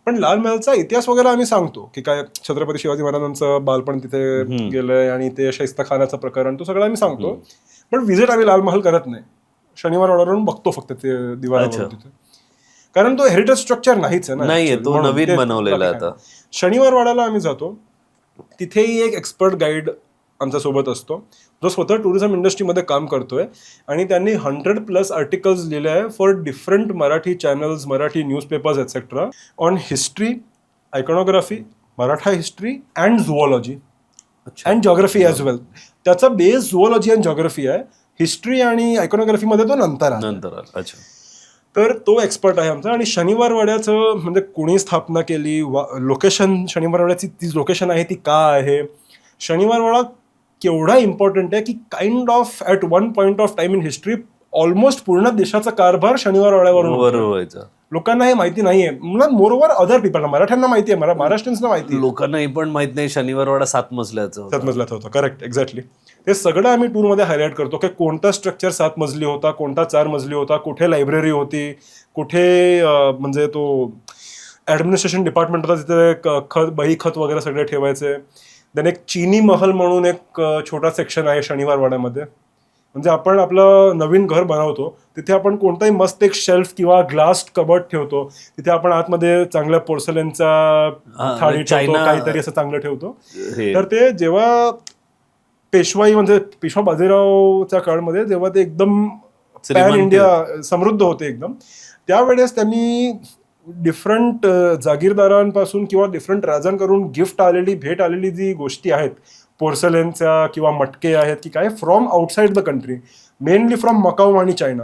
पण लाल महलचा इतिहास वगैरे आम्ही सांगतो की काय छत्रपती शिवाजी महाराजांचं बालपण तिथे गेलंय आणि ते शाहिस्ता खानाचं प्रकरण, तो सगळं आम्ही सांगतो. पण व्हिजिट आम्ही लाल महल करत नाही, शनिवारवाड्यावरून बघतो फक्त ते दिवाळीवर तिथे, कारण तो हेरिटेज स्ट्रक्चर नाहीच आहे ना, तो नवीन बनवलेला. आता शनिवारवाड्याला आम्ही जातो, तिथेही एक एक्सपर्ट गाईड आमच्या सोबत असतो जो स्वतः टुरिझम इंडस्ट्रीमध्ये काम करतोय आणि त्यांनी 100+ आर्टिकल्स लिहिले आहे for different Marathi channels, Marathi newspapers etcetera, on history, iconography, Maratha history and zoology and geography as well. त्याचा बेस झुओलॉजी अँड जॉग्राफी आहे, हिस्ट्री आणि आयकॉनोग्राफीमध्ये तो नंतर आला. अच्छा. तर तो एक्सपर्ट आहे आमचा. आणि शनिवारवाड्याचं म्हणजे कोणी स्थापना केली, लोकेशन, शनिवारवाड्याची ती लोकेशन आहे ती का आहे, शनिवारवाडा केवढा इम्पॉर्टंट आहे की kind of at one point of time in history almost पूर्ण देशाचा कारभार शनिवारवाड्यावरून व्हायचा. लोकांना हे माहिती नाहीये, मोरओव्हर अदर पीपलना, मराठ्यांना माहिती आहे, महाराष्ट्रीयन्सना माहिती आहे, लोकांना हे पण माहित नाही शनिवारवाडा 7 मजल्याचा होता. Correct, exactly. ते सगळं आम्ही टूरमध्ये हायलाईट करतो की कोणता स्ट्रक्चर 7 मजली होता, कोणता 4 मजली होता, कुठे लायब्ररी होती, कुठे म्हणजे तो ऍडमिनिस्ट्रेशन डिपार्टमेंट होता, तिथे बही खत वगैरे सगळे ठेवायचे. देन एक चीनी महल म्हणून एक छोटा सेक्शन आहे शनिवारवाड्यामध्ये. म्हणजे आपण आपलं नवीन घर बनवतो तिथे आपण कोणताही मस्त एक शेल्फ किंवा ग्लास कबर्ड ठेवतो, तिथे आपण आतमध्ये चांगल्या पोर्सलेनचा थाळी ठेवतो, काहीतरी असं चांगलं ठेवतो. तर ते जेव्हा पेशवाई म्हणजे पेशवा बाजीरावच्या काळामध्ये जेव्हा ते एकदम पॅन इंडिया समृद्ध होते एकदम, त्यावेळेस त्यांनी डिफरंट जागीरदारांपासून किंवा डिफरंट राजांकडून गिफ्ट आलेली, भेट आलेली जी गोष्टी आहेत, पोर्सलेनच्या किंवा मटके आहेत की काय, from outside the country, mainly from Macau आणि चायना,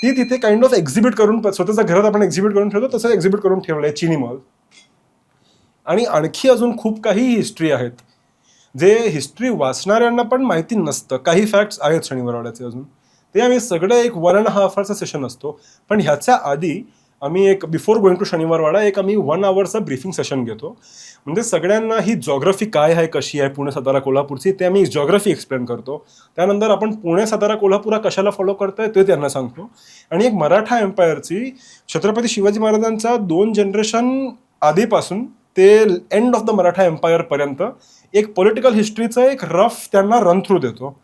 ती तिथे काइंड ऑफ एक्झिबिट करून, स्वतःच्या घरात आपण एक्झिबिट करून ठेवतो तसं एक्झिबिट करून ठेवलंय चीनी महल. आणि आणखी अजून खूप काही हिस्ट्री आहेत. जे हिस्ट्री वाचणाऱ्यांना पण माहिती नसतं. काही फॅक्ट्स आहेत शनिवारवाड्याचे अजून, ते आम्ही सगळे एक 1.5 hourचा सेशन असतो. पण ह्याच्या आधी आम्ही एक बिफोर गोइंग टू शनिवारवाडा एक आम्ही 1 hourचा ब्रीफिंग सेशन घेतो. म्हणजे सगळ्यांना ही जॉग्रफी काय आहे, कशी आहे पुणे सातारा कोल्हापूरची, ते आम्ही जॉग्रफी एक्सप्लेन करतो. त्यानंतर आपण पुणे सातारा कोल्हापूर कशाला फॉलो करतोय ते त्यांना सांगतो. आणि एक मराठा एम्पायरची छत्रपती शिवाजी महाराजांचा 2 जनरेशन आधीपासून ते end of the Maratha empire पर्यंत एक पॉलिटिकल हिस्ट्रीचं एक रफ त्यांना रन थ्रू देतो.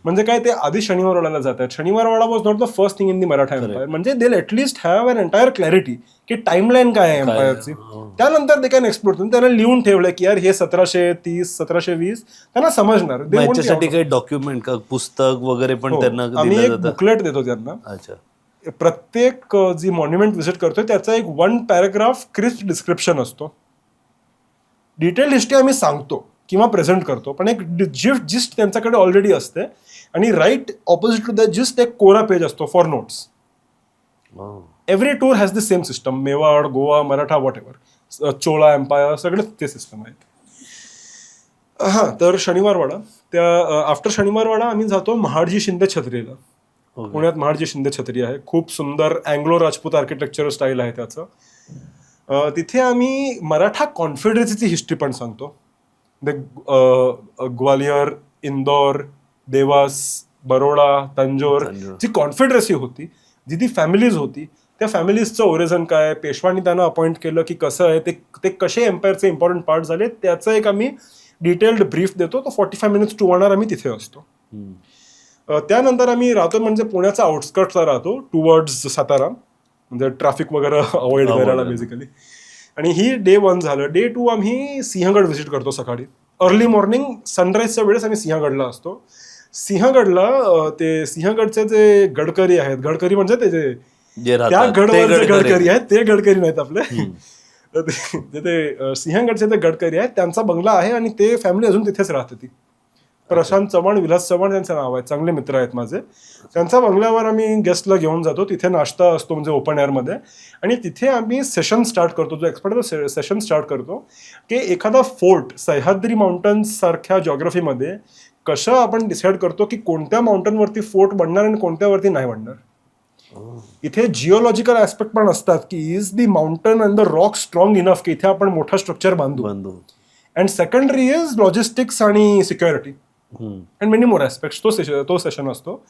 म्हणजे काय, ते आधी शनिवारवाड्याला जातात. Shaniwarwada was not the first thing in the Maratha empire. म्हणजे they at least have an entire clarity की टाइमलाईन काय आहे एम्पायरची. त्यानंतर ते काय एक्सप्लोर करून त्यांना लिहून ठेवलं की यार हे 1730 1720 त्यांना समजणार. याच्यासाठी काही डॉक्युमेंट का पुस्तक वगैरे पण त्यांना आम्ही एक बुकलेट देतो त्यांना. अच्छा. प्रत्येक जी मॉन्युमेंट व्हिजिट करतोय त्याचा एक 1 paragraph क्रिस्प डिस्क्रिप्शन असतो. डिटेल हिस्ट्री आम्ही सांगतो किंवा प्रेझेंट करतो, पण एक जिस्ट त्यांच्याकडे ऑलरेडी असते. आणि right opposite to the gist एक कोरा पेज असतो for notes. Every tour has the same system. Mewar, Goa, Maratha, whatever, Chola empire सगळे ते सिस्टम आहेत. हां, तर शनिवारवाडा, त्या आफ्टर शनिवारवाडा आम्ही जातो महाडजी शिंदे छत्रीला. पुण्यात महाडजी शिंदे छत्री आहे. खूप सुंदर अँग्लो राजपूत आर्किटेक्चर स्टाईल आहे त्याचं. तिथे आम्ही मराठा कॉन्फेडरसीची हिस्ट्री पण सांगतो. ग्वालियर, इंदौर, देवास, बरोडा, तंजोर जी कॉन्फेडरसी होती, जी ती फॅमिलीज होती, त्या फॅमिलीजचं ओरिजिन काय, पेशवांनी त्यांना अपॉइंट केलं की कसं आहे, ते कसे एम्पायरचे इम्पॉर्टंट पार्ट झाले, त्याचं एक आम्ही डिटेल्ड ब्रीफ देतो. तो 45 minutes to 1 hour आम्ही तिथे असतो. त्यानंतर आम्ही राहतो म्हणजे पुण्याचा आउटस्कर्ट्सला राहतो, टुवर्ड्स सातारा, म्हणजे ट्रॅफिक वगैरे अवॉइड करायला बेसिकली. आणि ही डे 1 झालं. डे 2 आम्ही सिंहगड व्हिजिट करतो सकाळी. अर्ली मॉर्निंग सनराईजच्या वेळेस आम्ही सिंहगडला असतो. सिंहगडला ते सिंहगडचे जे गडकरी आहेत, गडकरी म्हणजे ते जे त्या गडवर जे गडकरी आहेत ते गडकरी नाहीत आपले, ते सिंहगडचे ते गडकरी आहेत, त्यांचा बंगला आहे आणि ते फॅमिली अजून तिथेच राहते. ती प्रशांत चव्हाण, विलास चव्हाण त्यांचं नाव आहे, चांगले मित्र आहेत माझे. त्यांच्या बंगल्यावर आम्ही गेस्टला घेऊन जातो. तिथे नाश्ता असतो म्हणजे ओपन एअरमध्ये. आणि तिथे आम्ही सेशन स्टार्ट करतो, जो एक्सपर्ट सेशन स्टार्ट करतो की एखादा फोर्ट सह्याद्री माउंटन्स सारख्या जॉग्रफीमध्ये कसं आपण डिसाईड करतो की कोणत्या माउंटनवरती फोर्ट बनणार आणि कोणत्यावरती नाही बनणार. इथे जिओलॉजिकल ऍस्पेक्ट पण असतात की is the mountain and the rock strong enough की इथे आपण मोठा स्ट्रक्चर बांधू. अँड सेकंडरी इज लॉजिस्टिक्स आणि security and many more aspects. तो सेशन असतो.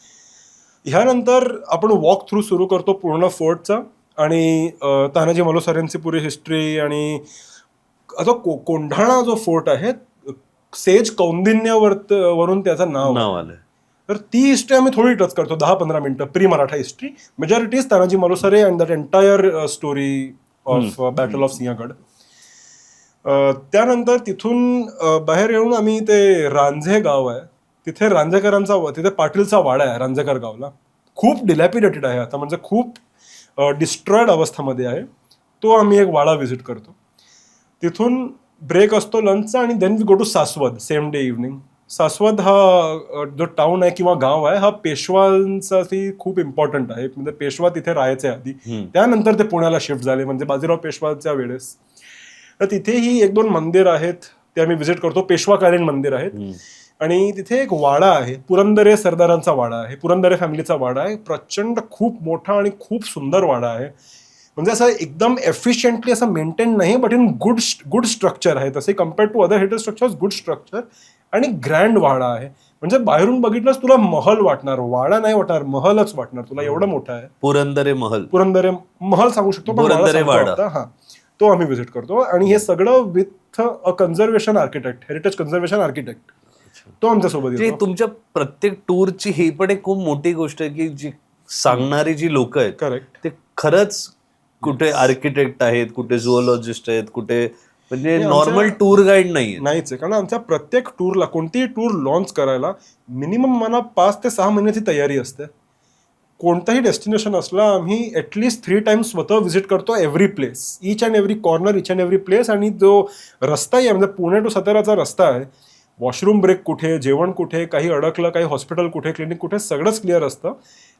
ह्यानंतर आपण वॉक थ्रू सुरू करतो पूर्ण फोर्टचा आणि तानाजी मालुसरे यांची पुरी हिस्ट्री. आणि आता कोंढाणा जो फोर्ट आहे, सेज कौंडिन्यावरून त्याचं नाव आलं. तर ती हिस्ट्री आम्ही थोडी टच करतो, 10-15 मिनिटं pre Maratha history. Majority is Tanaji Malusare and that entire story of battle of Sinhagad. त्यानंतर तिथून बाहेर येऊन आम्ही ते रांझे गाव आहे, तिथे रांझेकरांचा, तिथे पाटीलचा वाडा आहे रांझेकर गावला. खूप डिलॅपिडेटेड आहे आता, म्हणजे खूप डिस्ट्रॉयड अवस्थेमध्ये आहे. तो आम्ही एक वाडा व्हिजिट करतो. तिथून ब्रेक असतो लंचचा आणि then we go to Saswad same day evening. Saswad हा जो टाउन आहे किंवा गाव आहे, हा पेशवांसाठी खूप इम्पॉर्टंट आहे. म्हणजे पेशवा तिथे राहायचे आधी, त्यानंतर ते पुण्याला शिफ्ट झाले म्हणजे बाजीराव पेशवाच्या वेळेस. तर तिथेही 1-2 मंदिर आहेत, ते आम्ही व्हिजिट करतो, पेशवाकालीन मंदिर आहेत. आणि तिथे एक वाडा आहे, पुरंदरे सरदारांचा वाडा आहे, पुरंदरे फॅमिलीचा वाडा आहे. प्रचंड खूप मोठा आणि खूप सुंदर वाडा आहे. म्हणजे असं एकदम एफिशियंटली असं मेंटेन नाही, बट इन गुड स्ट्रक्चर आहे. तसे compared to other heritage structures good structure आणि ग्रँड वाडा आहे. म्हणजे बाहेरून बघितलंच तुला महल वाटणार, वाडा नाही वाटणार, महलच वाटणार तुला, एवढा मोठा आहे. पुरंदरे महल सांगू शकतो, पण हा तो आम्ही व्हिजिट करतो. आणि हे सगळं with a conservation architect, heritage conservation architect, तो आमच्यासोबत येतो. तुमच्या प्रत्येक टूरची ही पण एक खूप मोठी गोष्ट आहे की जी सांगणारी जी लोक आहेत, करेक्ट, ते खरंच कुठे आर्किटेक्ट आहेत, कुठे झुओलॉजिस्ट आहेत, कुठे म्हणजे नॉर्मल टूर गाईड नाहीच आहे. कारण आमच्या प्रत्येक टूरला, कोणतीही टूर लॉन्च करायला मिनिमम मला 5 ते 6 महिन्याची तयारी असते. कोणताही डेस्टिनेशन असला आम्ही ॲटलिस्ट 3 times स्वतः व्हिजिट करतो every place, each and every corner, each and every place. आणि जो रस्ताही आहे, म्हणजे पुणे टू साताराचा रस्ता आहे, वॉशरूम ब्रेक कुठे, जेवण कुठे, काही अडकलं, काही हॉस्पिटल कुठे, क्लिनिक कुठे, सगळंच क्लिअर असतं.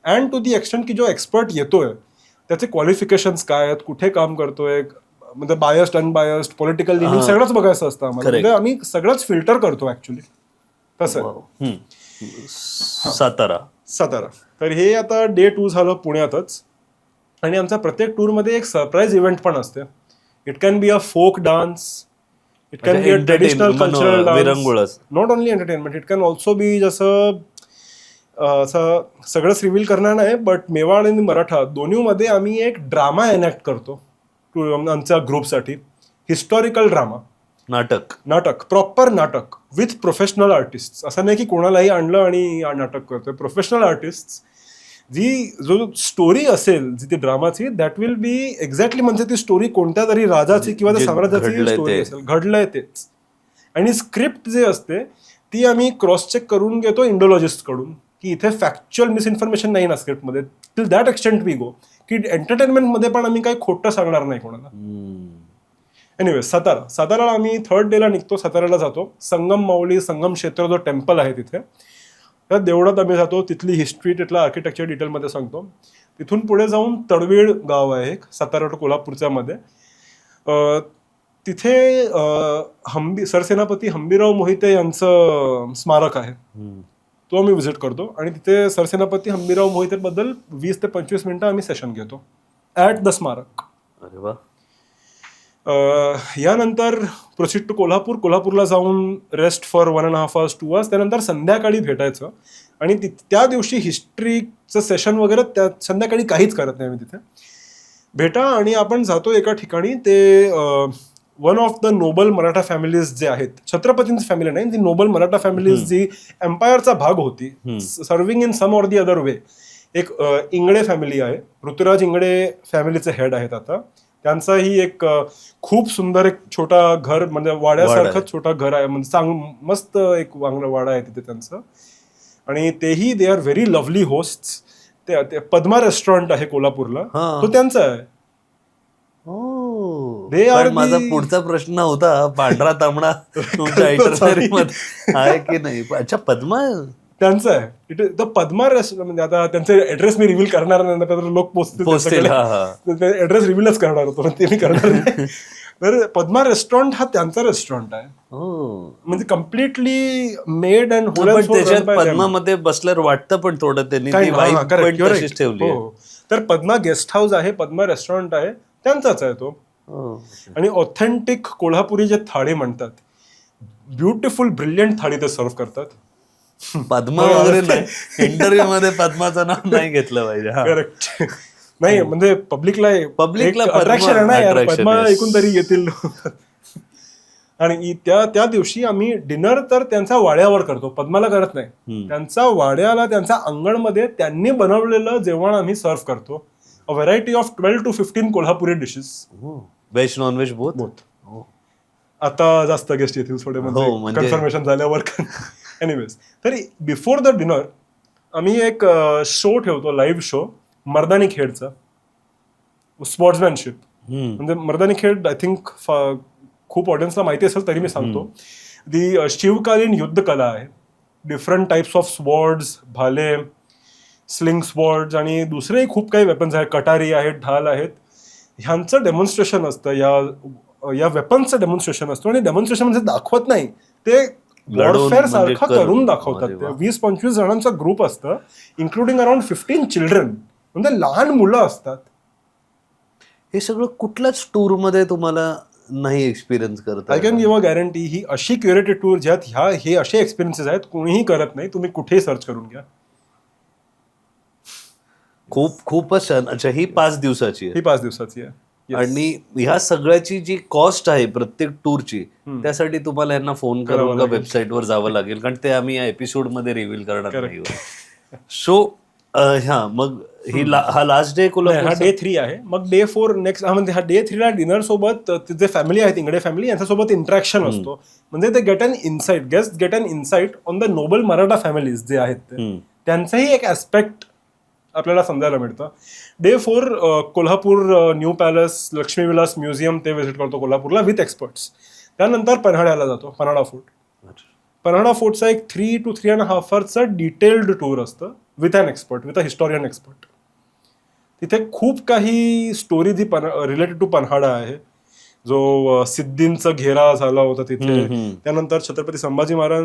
अँड टू दी एक्सटेंट की जो एक्सपर्ट येतोय त्याचे क्वालिफिकेशन्स काय आहेत, कुठे काम करतोय, म्हणजे बायस्ड अनबायस्ड पॉलिटिकल लिनिंग सगळंच बघायचं असतं आम्हाला. म्हणजे आम्ही सगळंच फिल्टर करतो ऍक्च्युली. तसं सातारा. तर हे आता डे 2 झालं पुण्यातच. आणि आमचा प्रत्येक टूरमध्ये एक सरप्राईज इव्हेंट पण असते. It can be a folk dance, it can be a traditional cultural dance, not only entertainment. It can also be जसं असं सगळंच रिव्हील करणार नाही, बट मेवाड आणि मराठा दोन्हीमध्ये आम्ही एक ड्रामा एनॅक्ट करतो आमच्या ग्रुपसाठी. हिस्टॉरिकल ड्रामा, नाटक, प्रॉपर नाटक विथ प्रोफेशनल आर्टिस्ट. असं नाही की कोणालाही आणलं आणि नाटक करतोय. Professional artist. जो स्टोरी असेल ती ड्रामाची, दॅट विल बी एक्झॅक्टली म्हणजे ती स्टोरी कोणत्या तरी राजाची किंवा त्या साम्राज्याची स्टोरी असेल, घडलंय तेच. आणि स्क्रिप्ट जे असते ती आम्ही क्रॉस चेक करून घेतो इंडोलॉजिस्ट कडून, की इथे फॅक्च्युअल मिसइन्फॉर्मेशन नाही ना स्क्रिप्टमध्ये. Till that extent we go, की एंटरटेनमेंटमध्ये पण आम्ही काही खोटं सांगणार नाही कोणाला. एनिवे, साताराला आम्ही 3rd डेला निघतो. साताराला जातो. संगम माऊली, संगम क्षेत्र जो टेम्पल आहे तिथे, त्या देवळात आम्ही जातो. तिथली हिस्ट्री, तिथला आर्किटेक्चर डिटेलमध्ये सांगतो. तिथून पुढे जाऊन तडवीळ गाव आहे एक, सातारा टू कोल्हापूरच्या मध्ये. तिथे सरसेनापती हंबीराव मोहिते यांचं स्मारक आहे. तो आम्ही व्हिजिट करतो. आणि तिथे सरसेनापती हंबीराव मोहिते बद्दल 20 ते 25 मिनिटं आम्ही सेशन घेतो ॲट द स्मारक. अरे वा. यानंतर प्रोसीड टू कोल्हापूरला जाऊन रेस्ट फॉर 1.5 hours 2 hours. त्यानंतर संध्याकाळी भेटायचं. आणि त्या दिवशी हिस्ट्रीचं सेशन वगैरे त्या संध्याकाळी काहीच करत नाही आम्ही. तिथे भेटा आणि आपण जातो एका ठिकाणी. ते one of the noble Maratha families जे आहेत, छत्रपतींची फॅमिली नाही, ती नोबल मराठा फॅमिलीज जी एम्पायरचा भाग होती, serving in some or the other way. एक इंगळे फॅमिली आहे. ऋतुराज इंगळे फॅमिलीचे हेड आहेत आता. त्यांचाही एक खूप सुंदर एक छोटा घर, म्हणजे वाड्यासारखं छोटा घर आहे. म्हणजे मस्त एक वाडा आहे तिथे त्यांचं. आणि तेही they are very lovely hosts. ते पद्मा रेस्टॉरंट आहे कोल्हापूरला, तो त्यांचा आहे. माझा पुढचा प्रश्न होता, पांढरा तांबडा तुमच्या आयटनरी मध्ये आहे की नाही? अच्छा, पद्मा त्यांचं आहे. It Padma restaurant. म्हणजे आता त्यांचे ऍड्रेस मी रिव्हील करणार नाही, लोक पोचतील. ऍड्रेस रिव्हीलच करणार होतो, ते मी करणार नाही. तर पद्मा रेस्टॉरंट हा त्यांचा रेस्टॉरंट आहे. म्हणजे कम्प्लिटली मेड अँड पद्मामध्ये बसल्यावर वाटतं पण थोडं त्यांनी ठेवली. तर पद्मा गेस्ट हाऊस आहे, पद्मा रेस्टॉरंट आहे, त्यांचाच आहे तो. आणि ऑथेंटिक कोल्हापुरी जे थाळी म्हणतात, ब्युटिफुल ब्रिलियंट थाळी ते सर्व करतात. पद्मा वगैरे नाही, इंटरव्ह्यू मध्ये पद्माचं नाव नाही घेतलं पाहिजे. करेक्ट. नाही म्हणजे पब्लिकला अट्रॅक्शन आहे ना, पद्मा ऐकून तरी येतील. आणि त्या दिवशी आम्ही डिनर तर त्यांच्या वाड्यावर करतो, पद्माला करत नाही. त्यांच्या वाड्याला, त्यांच्या अंगणमध्ये त्यांनी बनवलेलं जेवण आम्ही सर्व करतो. A variety of 12 to 15 Kolhapuri dishes, veg non veg both. आता जास्त गेस्ट येतील थोडे, म्हणजे कन्फर्मेशन झाल्यावर. एनिवेज, तरी बिफोर द डिनर आम्ही एक शो ठेवतो, लाईव्ह शो, मर्दानी खेळचा, स्पोर्ट्समॅनशिप. म्हणजे मर्दानी खेळ आय थिंक खूप ऑडियन्सला माहिती असेल तरी मी सांगतो. ती शिवकालीन युद्ध कला आहे. Different types of swords, Bhale, sling swords आणि दुसरेही खूप काही वेपन्स आहेत, कटारी आहेत, ढाल आहेत. ह्यांचं डेमॉन्स्ट्रेशन असतं, या वेपन्सचं डेमॉन्स्ट्रेशन असतं. आणि डेमॉन्स्ट्रेशन म्हणजे दाखवत नाही, ते वॉरफेअर सारखं करून दाखवतात. ते 20-25 जणांचा ग्रुप असतं, इन्क्लुडिंग अराउंड 15 चिल्ड्रन, म्हणजे लहान मुलं असतात. हे सगळं कुठल्याच टूर मध्ये तुम्हाला नाही एक्सपिरियन्स करत? I can give a guarantee, ही अशी क्युरेटेड टूर ज्यात हे असे एक्सपिरियन्सेस आहेत, कोणीही करत नाही. तुम्ही कुठेही सर्च करून घ्या. खूपच छान. अच्छा, ही 5 दिवसाची आहे? ही 5 दिवसाची आहे. आणि ह्या सगळ्याची जी कॉस्ट आहे प्रत्येक टूरची, त्यासाठी तुम्हाला यांना फोन करून वेबसाईटवर जावं लागेल, कारण ते आम्ही या एपिसोड मध्ये रिव्हील करणार नाही. सो मग हा लास्ट डे कोल्हापूर, हा डे 3 आहे. मग डे 4 नेक्स्ट. म्हणजे हा डे 3 ला डिनर सोबत जे फॅमिली आहेत, इंगडे फॅमिली, यांच्यासोबत इंटरॅक्शन असतो. म्हणजे ते get an insight on the noble Maratha families जे आहेत, त्यांचाही एक ऍस्पेक्ट आपल्याला समजायला मिळतं. Day 4 Kolhapur new palace, Lakshmi Vilas museum ते व्हिजिट करतो कोल्हापूरला विथ एक्सपर्ट्स. त्यानंतर पन्हाळ्याला जातो, पन्हाळा फोर्ट. पन्हाळा फोर्टचा एक 3 to 3.5 hours डिटेल्ड टूर असतं with an expert, with a historian expert. तिथे खूप काही स्टोरी जी रिलेटेड टू पन्हाळा आहे. जो सिद्धींचा घेरा झाला होता तिथे, त्यानंतर छत्रपती संभाजी महाराज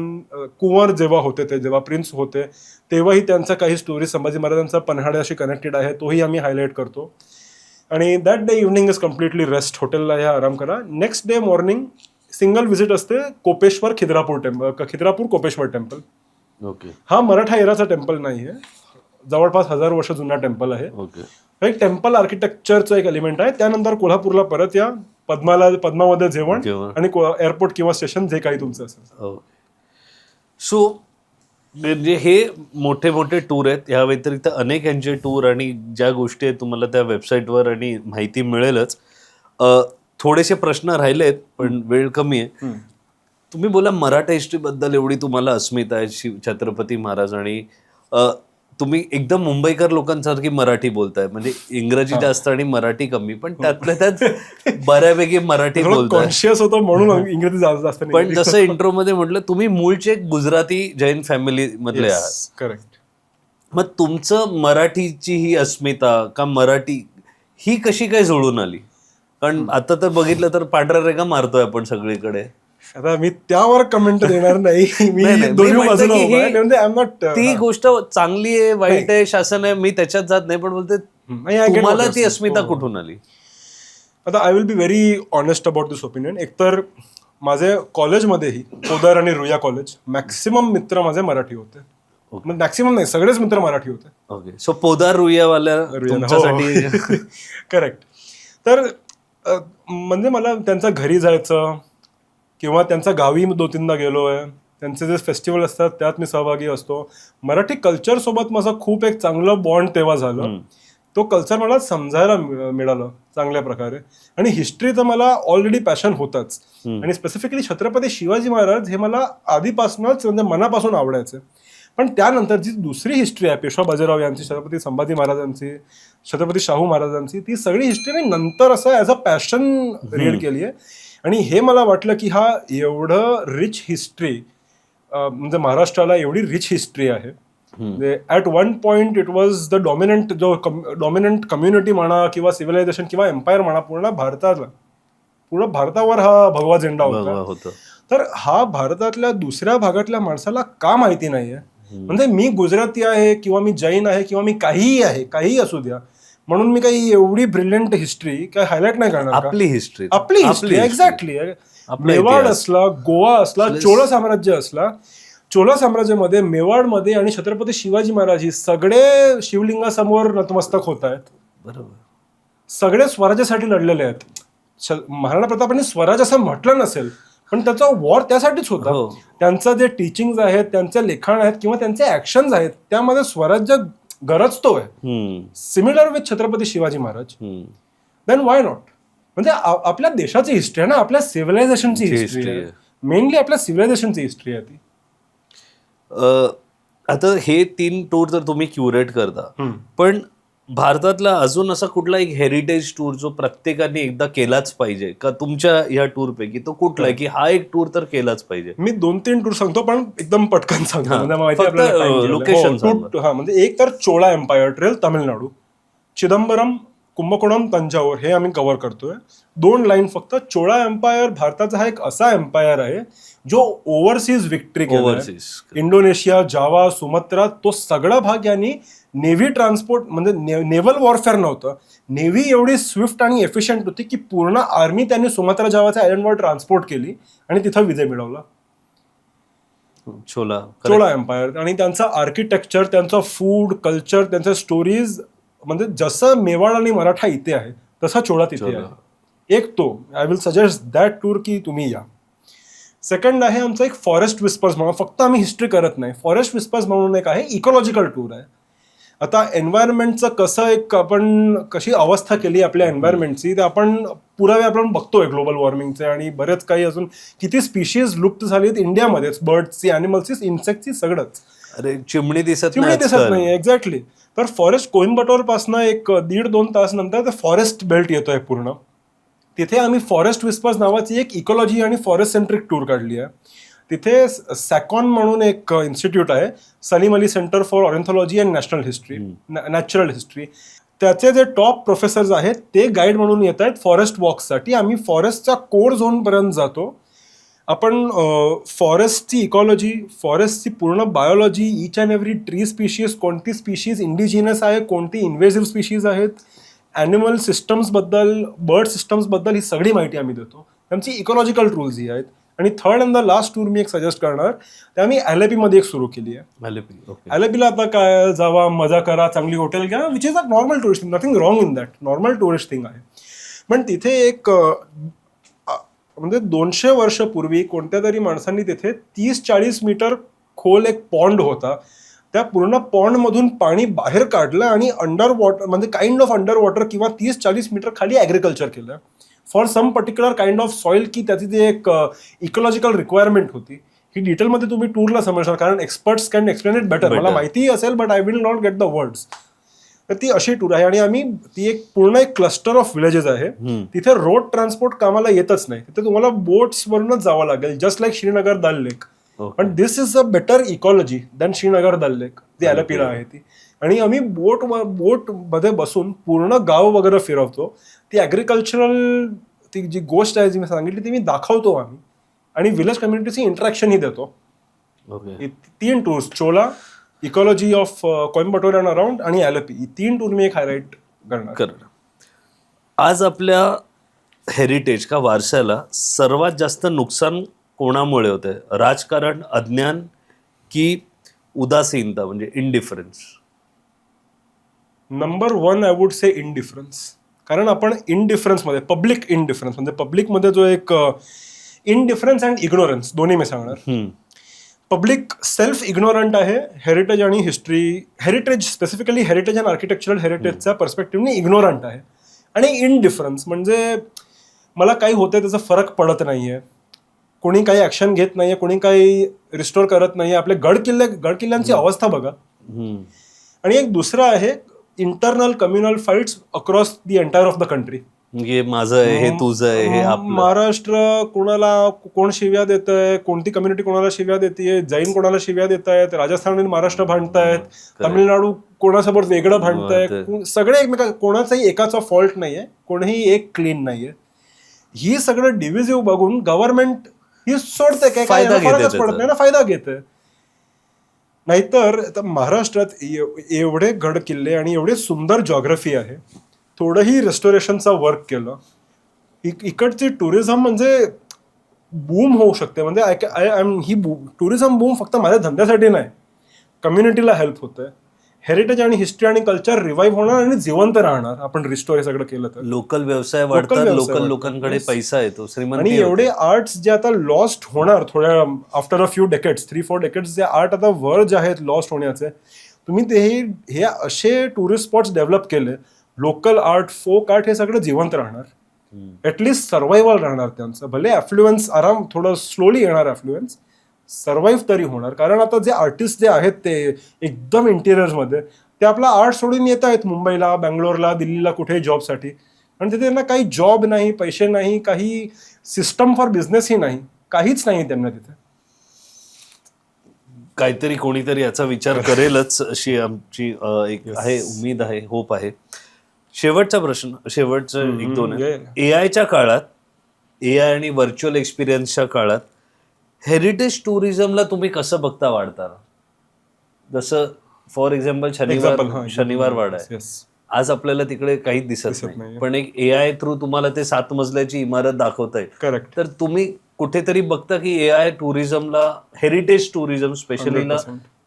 कुंवर जेव्हा होते, ते जेव्हा प्रिन्स होते तेव्हाही त्यांच्या काही स्टोरी संभाजी महाराजांचा पन्हाळ्याशी कनेक्टेड आहे, तोही आम्ही हायलाईट करतो. आणि that day evening is completely rest, हॉटेलला या आराम करा. Next day morning single visit असते कोपेश्वर खिद्रापूर कोपेश्वर टेम्पल. ओके. हा मराठा एराचा टेम्पल नाही आहे, जवळपास 1000 वर्ष जुना टेम्पल आहे. ओके. एक टेम्पल आर्किटेक्चरचं एक एलिमेंट आहे. त्यानंतर कोल्हापूरला परत या, पद्मामध्ये जेवण आणि एअरपोर्ट किंवा स्टेशन जे काही तुमचं असेल. सो म्हणजे हे मोठे मोठे टूर आहेत, या व्यतिरिक्त अनेक यांचे टूर आणि ज्या गोष्टी आहेत तुम्हाला त्या वेबसाईटवर आणि माहिती मिळेलच. थोडेसे प्रश्न राहिलेत पण वेळ कमी आहे. तुम्ही बोला मराठा हिस्ट्रीबद्दल एवढी तुम्हाला अस्मिता आहे, छत्रपती महाराज, आणि तुम्ही एकदम मुंबईकर लोकांसारखी मराठी बोलताय, म्हणजे इंग्रजी जास्त आणि मराठी कमी, पण त्यातल्या त्यात बऱ्यापैकी मराठी बोलताय. कॉन्शियस होतो म्हणून इंग्रजी जास्त. पण जसं इंट्रो मध्ये म्हटलं, तुम्ही मूळचे गुजराती जैन फॅमिली मधले आहात. करेक्ट. मग तुमचं मराठीची ही अस्मिता का मराठी ही कशी काय जुळून आली? कारण आता तर बघितलं तर पांढऱ्या रेगा मारतोय आपण सगळीकडे. आता मी त्यावर कमेंट देणार नाही. मी दोन्ही बाजूला म्हणजे आय एम नॉट. ती गोष्ट चांगली आहे, वाईट आहे, शासन आहे, मी त्याच्यात जात नाही, पण बोलते तुम्हाला ती अस्मिता कुठून आली? आता I will be very honest about this opinion. एकतर माझे कॉलेजमध्येही पोदार आणि रुया कॉलेज, मॅक्सिमम मित्र माझे मराठी होते. मॅक्सिमम नाही, सगळेच मित्र मराठी होते. ओके. सो पोदार रुयावाल्या तुमच्यासाठी करेक्ट. तर म्हणजे मला त्यांच्या घरी जायचं किंवा त्यांच्या गावी 2-3दा गेलोय, त्यांचे जे फेस्टिवल असतात त्यात मी सहभागी असतो. मराठी कल्चर सोबत माझा खूप एक चांगलं बॉन्ड तेव्हा झालं. तो कल्चर मला समजायला मिळालं चांगल्या प्रकारे. आणि हिस्ट्रीचं मला ऑलरेडी पॅशन होताच, आणि स्पेसिफिकली छत्रपती शिवाजी महाराज हे मला आधीपासूनच म्हणजे मनापासून आवडायचे. पण त्यानंतर जी दुसरी हिस्ट्री आहे, पेशवा बाजीराव यांची, छत्रपती संभाजी महाराजांची, छत्रपती शाहू महाराजांची, ती सगळी हिस्ट्री मी नंतर असं ॲज अ पॅशन रीड केली आहे. आणि हे मला वाटलं की हा एवढं रिच हिस्ट्री, म्हणजे महाराष्ट्राला एवढी रिच हिस्ट्री आहे. At one point it was the dominant community म्हणा किंवा सिव्हिलायझेशन किंवा एम्पायर म्हणा, पूर्ण भारतावर हा भगवा झेंडा होता. तर हा भारतातल्या दुसऱ्या भागातल्या माणसाला का माहिती नाहीये? म्हणजे मी गुजराती आहे किंवा मी जैन आहे किंवा मी काहीही असू द्या, म्हणून मी काही एवढी ब्रिलियंट हिस्ट्री काय हायलाइट नाही करणार. आपली हिस्ट्री एक्झॅक्टली. मेवाड असला, गोवा असला, चोळ साम्राज्य असला, चोला साम्राज्यामध्ये, मेवाडमध्ये आणि छत्रपती शिवाजी महाराज ही सगळे शिवलिंगासमोर नतमस्तक होत आहेत. बरोबर. सगळे स्वराज्यासाठी लढलेले आहेत. महाराणा प्रतापांनी स्वराज असं म्हटलं नसेल, पण त्याचा वॉर त्यासाठीच होता. त्यांचं जे टीचिंग आहेत, त्यांचे लेखन आहेत किंवा त्यांचे ऍक्शन्स आहेत, त्यामध्ये स्वराज्य गरजतोय. Similar with Chhatrapati Shivaji Maharaj. Then why not? म्हणजे आपल्या देशाची हिस्ट्री आहे ना, आपल्या सिव्हिलायझेशनची हिस्ट्री आहे. मेनली आपल्या सिव्हिलायझेशनची हिस्ट्री आहे ती. आता हे 3 टूर तर तुम्ही क्युरेट करता, पण भारतातला अजून असा कुठला एक हेरिटेज टूर जो प्रत्येकाने एकदा केलाच पाहिजे का? तुमच्या या टूर पैकी तो कुठला आहे की हा एक टूर तर केलाच पाहिजे? मी 2-3 टूर सांगतो, पण एकदम पटकन सांगतो. लोकेशन. म्हणजे एक तर चोळा एम्पायर ट्रेल तामिळनाडू, चिदंबरम, कुंभकोणम, तंजावर हे आम्ही कव्हर करतोय. 2 लाईन फक्त. चोळा एम्पायर भारताचा हा एक असा एम्पायर आहे जो ओव्हरसीज विक्ट्री केली. इंडोनेशिया, जावा, सुमात्रा, तो सगळा भाग यांनी नेव्ही ट्रान्सपोर्ट, म्हणजे नेव्हल वॉरफेअर नव्हतं. नेव्ही एवढी स्विफ्ट आणि एफिशियंट होती की पूर्ण आर्मी त्यांनी सुमात्रा जावाच्या आयलंडवर ट्रान्सपोर्ट केली आणि तिथं विजय मिळवला. चोळा एम्पायर. आणि त्यांचं आर्किटेक्चर, त्यांचं फूड कल्चर, त्यांच्या स्टोरीज, म्हणजे जसं मेवाड आणि मराठा इथे आहे तसा चोळा तिथे आहे. एक तो I will suggest that tour की तुम्ही या. सेकंड आहे आमचा एक फॉरेस्ट विस्पर्स म्हणून, फक्त आम्ही हिस्ट्री करत नाही, फॉरेस्ट विस्पर्स म्हणून एक आहे, इकॉलॉजिकल टूर आहे. आता एन्व्हायरमेंटचं कसं एक आपण कशी अवस्था केली आपल्या एन्व्हायरमेंटची, ते आपण पुरावे आपण बघतोय ग्लोबल वॉर्मिंगचे, आणि बरेच काही अजून किती स्पीशीज लुप्त झालीत इंडियामध्येच, बर्ड्सची, ॲनिमल्सची, इन्सेक्टची, सगळंच. अरे चिमणी दिसत नाही. एक्झॅक्टली. तर फॉरेस्ट कोइंबटोर पासून एक 1.5-2 तास नंतर ते फॉरेस्ट बेल्ट येतोय पूर्ण. तिथे आम्ही फॉरेस्ट विस्पर्स नावाची एक इकॉलॉजी आणि फॉरेस्ट सेंट्रिक टूर काढली आहे. तिथे सॅकॉन म्हणून एक इन्स्टिट्यूट आहे, Salim Ali centre for ornithology and national history, natural history. त्याचे जे टॉप प्रोफेसर्स आहेत ते गाईड म्हणून येत आहेत फॉरेस्ट वॉकसाठी. आम्ही फॉरेस्टच्या कोर झोनपर्यंत जातो. आपण फॉरेस्टची इकॉलॉजी, फॉरेस्टची पूर्ण biology, each and every tree species, कोणती स्पीशीज इंडिजिनस आहे, कोणती इन्व्हेसिव्ह स्पीशीज आहेत, ॲनिमल सिस्टम्सबद्दल, बर्ड सिस्टम्सबद्दल ही सगळी माहिती आम्ही देतो. त्यांची इकॉलॉजिकल रूल्स ही आहेत. आणि third and the last tour मी एक सजेस्ट करणार, ते आम्ही LAPमध्ये एक सुरू केली आहे. LAPला आता काय, जावा, मजा करा, चांगली हॉटेल घ्या, which is a normal tourist thing, nothing wrong in that, normal tourist thing आहे. पण तिथे एक म्हणजे 200 वर्षापूर्वी कोणत्या तरी माणसांनी तिथे 30-40 मीटर खोल एक पॉन्ड होता. त्या पूर्ण पॉन्डमधून पाणी बाहेर काढलं आणि अंडर वॉटर, म्हणजे काइंड ऑफ अंडर वॉटर किंवा 30-40 मीटर खाली ॲग्रिकल्चर केलं for some particular kind of soil, की त्याची जी एक इकॉलॉजिकल रिक्वायरमेंट होती. ही डिटेलमध्ये तुम्ही टूरला समजणार, कारण experts can explain it better. मला माहिती असेल but I will not get the words. तर ती अशी टूर आहे. आणि आम्ही ती एक पूर्ण एक क्लस्टर ऑफ विलेजेस आहे. तिथे रोड ट्रान्सपोर्ट कामाला येतच नाही. तिथे तुम्हाला बोट्स वरूनच जावं लागेल, just like Srinagar Dal lake. पण this is a better ecology than Srinagar Dal lake, ती LAPला आहे ती. आणि आम्ही बोटमध्ये बसून पूर्ण गाव वगैरे फिरवतो. ती ॲग्रिकल्चरल ती जी गोष्ट आहे जी मी सांगितली ती मी दाखवतो आम्ही. आणि विलेज कम्युनिटीची इंटरॅक्शनही देतो. 3 tours, Chola, ecology of Coimbatore and around आणि LAP, ही 3 टूर मी एक हायलाईट करणार. आज आपल्या हेरिटेज का वारशाला सर्वात जास्त नुकसान कोणामुळे होतंय? राजकारण, अज्ञान की उदासीनता, म्हणजे indifference? Number 1 I would say indifference. कारण आपण इनडिफरन्समध्ये, पब्लिक इनडिफरन्स म्हणजे पब्लिकमध्ये जो एक इनडिफरन्स अँड इग्नोरन्स दोन्ही मी सांगणार. पब्लिक सेल्फ इग्नोरंट आहे हेरिटेज आणि history, heritage specifically heritage and architectural हेरिटेजच्या पर्स्पेक्टिव्हने इग्नोरंट आहे. आणि इनडिफरन्स म्हणजे मला काही होतंय त्याचा फरक पडत नाहीये, कोणी काही ऍक्शन घेत नाहीये, कोणी काही रिस्टोर करत नाहीये. आपले गडकिल्ल्यांची अवस्था बघा. आणि एक दुसरं आहे internal communal fights across the entire of the country. माझं आहे, हे तुझं आहे, हे आपलं. महाराष्ट्र कोणाला कोण शिव्या देतंय, कोणती कम्युनिटी कोणाला शिव्या देते, जैन कोणाला शिव्या देत आहेत, राजस्थान आणि महाराष्ट्र भांडतायत, तामिळनाडू कोणासोबत वेगळं भांडतंय, सगळे एकमेका, कोणाचाही एकाचा फॉल्ट नाहीये, कोणीही एक क्लीन नाहीये. ही सगळं डिव्हिजिव्ह बघून गव्हर्नमेंट ही सोडते, काय फरकच पडत नाही ना, फायदा घेते. नाहीतर महाराष्ट्रात एवढे गड किल्ले आणि एवढे सुंदर जॉग्रफी आहे, थोडंही रेस्टोरेशनचा वर्क केलं, इकडची टुरिझम म्हणजे बूम होऊ शकते. म्हणजे ही टुरिझम बूम फक्त माझ्या धंद्यासाठी नाही, कम्युनिटीला हेल्प होतंय. हेरिटेज आणि हिस्ट्री आणि कल्चर रिवाईव्ह होणार आणि जिवंत राहणार आपण रिस्टोर हे सगळं केलं तर. लोकल व्यवसाय वाढतात, लोकल लोकांकडे पैसा येतो, श्रीमंती. आणि एवढे आर्ट्स जे आता लॉस्ट होणार थोड्या after a few decades, 3-4 decades, जे आर्ट आता वर्ज आहेत लॉस्ट होण्याचे, तुम्ही ते हे असे टुरिस्ट स्पॉट्स डेव्हलप केले, लोकल आर्ट, फोक आर्ट, हे सगळं जिवंत राहणार. ॲटलिस्ट सर्व्हायवल राहणार त्यांचं. भले ॲफ्लुएन्स आराम थोडं स्लोली येणार, ॲफ्लुएन्स सर्व्हाइव्ह तरी होणार. कारण आता जे आर्टिस्ट जे आहेत ते एकदम इंटिरियर्समध्ये, ते आपला आर्ट सोडून येत आहेत मुंबईला, बँगलोरला, दिल्लीला, कुठेही जॉबसाठी. आणि तिथे त्यांना काही जॉब नाही, पैसे नाही, काही सिस्टम फॉर बिझनेसही नाही, काहीच नाही त्यांना तिथे. काहीतरी कोणीतरी याचा विचार करेलच अशी आमची एक आहे, उमेद आहे, होप आहे. शेवटचा प्रश्न, शेवटचं 1-2. AI काळात, AI आणि व्हर्च्युअल एक्सपिरियन्सच्या काळात हेरिटेज टुरिझमला तुम्ही कसं बघता वाढताना? जसं फॉर एक्झाम्पल शनिवार वाडा आहे, आज आपल्याला तिकडे काहीच दिसत नाही, पण एक AI थ्रू तुम्हाला ते 7 मजल्याची इमारत दाखवता येईल. करेक्ट. तर तुम्ही कुठेतरी बघता की AI टुरिझमला, हेरिटेज टुरिझम स्पेशलीला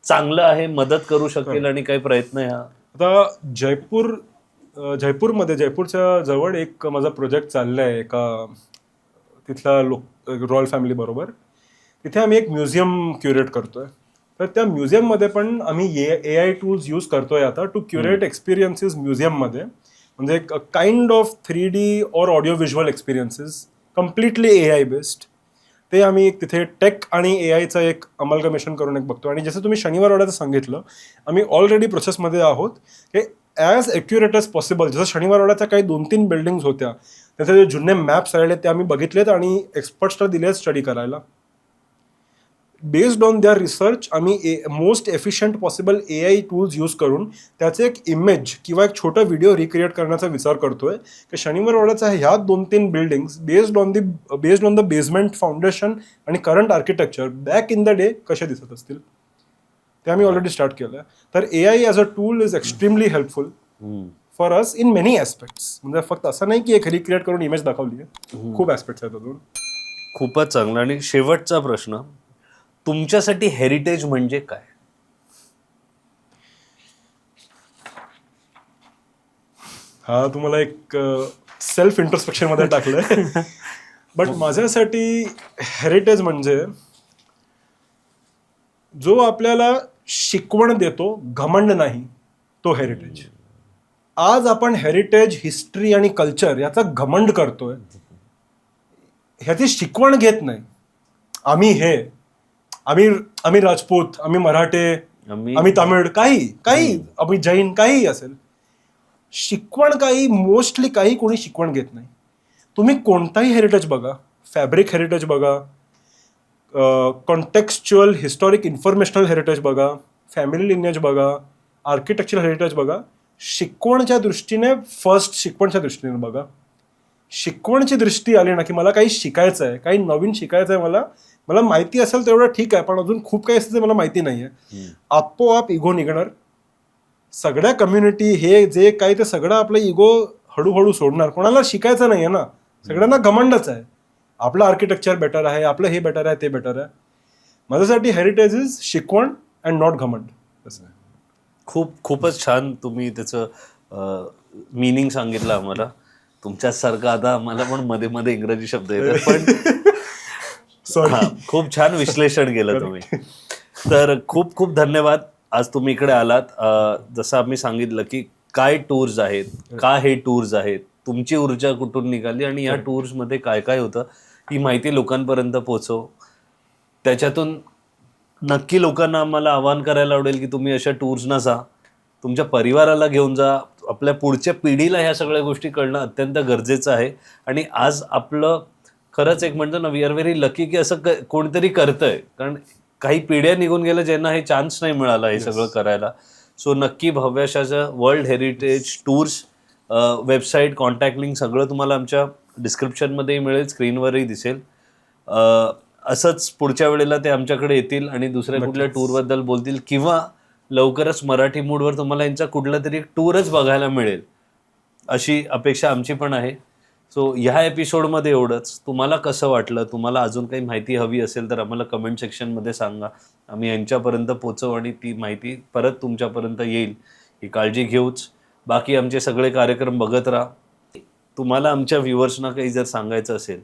चांगलं आहे, मदत करू शकेल, आणि काही प्रयत्न ह्या? आता जयपूरमध्ये, जयपूरच्या जवळ एक माझा प्रोजेक्ट चाललाय एका तिथल्या रॉयल फॅमिली बरोबर. तिथे आम्ही एक म्युझियम क्युरेट करतोय. तर त्या म्युझियममध्ये पण आम्ही AI टूल्स यूज करतोय आता टू क्युरेट एक्सपिरियन्सेस म्युझियममध्ये. म्हणजे एक काइंड ऑफ 3D और audio visual experiences completely AI based. ते आम्ही तिथे टेक आणि AIचं एक अमलगमेशन करून एक बघतो. आणि जसं तुम्ही शनिवार वाड्याचं सांगितलं, आम्ही ऑलरेडी प्रोसेसमध्ये आहोत की ॲज ॲक्युरेट एज पॉसिबल. जसं शनिवार वाड्याच्या काही 2-3 बिल्डिंग्स होत्या, त्याचे जे जुने मॅप्स राहिले ते आम्ही बघितलेत आणि एक्सपर्ट्सला दिले स्टडी करायला. बेस्ड ऑन देअर रिसर्च आम्ही most efficient possible AI tools use करून त्याचे एक इमेज किंवा एक छोटा व्हिडिओ रिक्रिएट करण्याचा विचार करतोय की शनिवारवाड्याचा ह्या 2-3 buildings based on the basement foundation आणि current architecture back in the day कसे दिसत असतील ते आम्ही ऑलरेडी स्टार्ट केलं. तर AI as a tool is extremely helpful for us in many aspects. म्हणजे फक्त असं नाही की एक रिक्रिएट करून इमेज दाखवली आहे, खूप ॲस्पेक्ट्स आहेत अजून. खूपच चांगलं. आणि शेवटचा प्रश्न, तुमच्यासाठी हेरिटेज म्हणजे काय? हा तुम्हाला एक सेल्फ इंट्रोस्पेक्शन मध्ये टाकलंय. बट माझ्यासाठी हेरिटेज म्हणजे जो आपल्याला शिकवण देतो, घमंड नाही, तो हेरिटेज. आज आपण हेरिटेज, हिस्ट्री आणि कल्चर याचा घमंड करतोय, ह्याची शिकवण घेत नाही. आम्ही राजपूत, आम्ही मराठे, आम्ही तामिळ, काही आम्ही जैन, काही असेल, शिकवण मोस्टली कोणी शिकवण घेत नाही. तुम्ही कोणताही हेरिटेज बघा, फॅब्रिक हेरिटेज बघा, कॉन्टेक्स्च्युअल हिस्टॉरिक इन्फॉर्मेशनल हेरिटेज बघा, फॅमिली लिनिएज बघा, आर्किटेक्चरल हेरिटेज बघा, शिकवणच्या दृष्टीने फर्स्ट शिकवणच्या दृष्टीने बघा. शिकवणची दृष्टी आली ना की मला काही शिकायचं आहे, काही नवीन शिकायचं आहे, मला माहिती असेल तेवढं ठीक आहे, पण अजून खूप काही असेल ते मला माहिती नाही आहे, आपोआप इगो निघणार. सगळ्या कम्युनिटी हे जे काही ते सगळं आपलं इगो हळूहळू सोडणार. कोणाला शिकायचं नाही आहे ना, सगळ्यांना घमंडच आहे, आपलं आर्किटेक्चर बेटर आहे, आपलं हे बेटर आहे, ते बेटर आहे. माझ्यासाठी हेरिटेज इज शिकवण अँड नॉट घमंड. असं आहे. खूपच छान तुम्ही त्याचं मिनिंग सांगितलं आम्हाला. तुमच्यासारखं आता मला पण मध्ये मध्ये इंग्रजी शब्द येतात, पण खूप छान विश्लेषण केलं तुम्ही. तर खूप खूप धन्यवाद. आज तुम्ही इकडे आलात. जसं आम्ही सांगितलं की काय टूर्स आहेत, का हे टूर्स आहेत, तुमची ऊर्जा कुठून निघाली आणि या टूर्समध्ये काय काय होतं ही माहिती लोकांपर्यंत पोहोचव. त्याच्यातून नक्की लोकांना आम्हाला आवाहन करायला आवडेल की तुम्ही अशा टूर्सना जा, तुमच्या परिवाराला घेऊन जा. आपल्या पुढच्या पिढीला ह्या सगळ्या गोष्टी कळणं अत्यंत गरजेचं आहे. आणि आज आपलं खरंच एक म्हणतो ना, वी आर व्हेरी लकी की असं कोणतरी करतंय. कारण काही पिढ्या निघून गेल्या ज्यांना हे चान्स नाही मिळाला हे सगळं करायला. सो नक्की भव्याशाचं world heritage tours website, contact link सगळं तुम्हाला आमच्या डिस्क्रिप्शनमध्येही मिळेल, स्क्रीनवरही दिसेल. असंच पुढच्या वेळेला ते आमच्याकडे येतील आणि दुसऱ्या कुठल्या टूरबद्दल बोलतील, किंवा लवकरच मराठी मूडवर तुम्हाला यांचा कुठला तरी टूरच बघायला मिळेल अशी अपेक्षा आमची पण आहे. सो ह्या एपिसोडमध्ये एवढंच. तुम्हाला कसं वाटलं, तुम्हाला अजून काही माहिती हवी असेल तर आम्हाला कमेंट सेक्शनमध्ये सांगा, आम्ही यांच्यापर्यंत पोचवू आणि ती माहिती परत तुमच्यापर्यंत येईल ही काळजी घेऊच. बाकी आमचे सगळे कार्यक्रम बघत राहा. तुम्हाला आमच्या व्ह्युअर्सना काही जर सांगायचं असेल,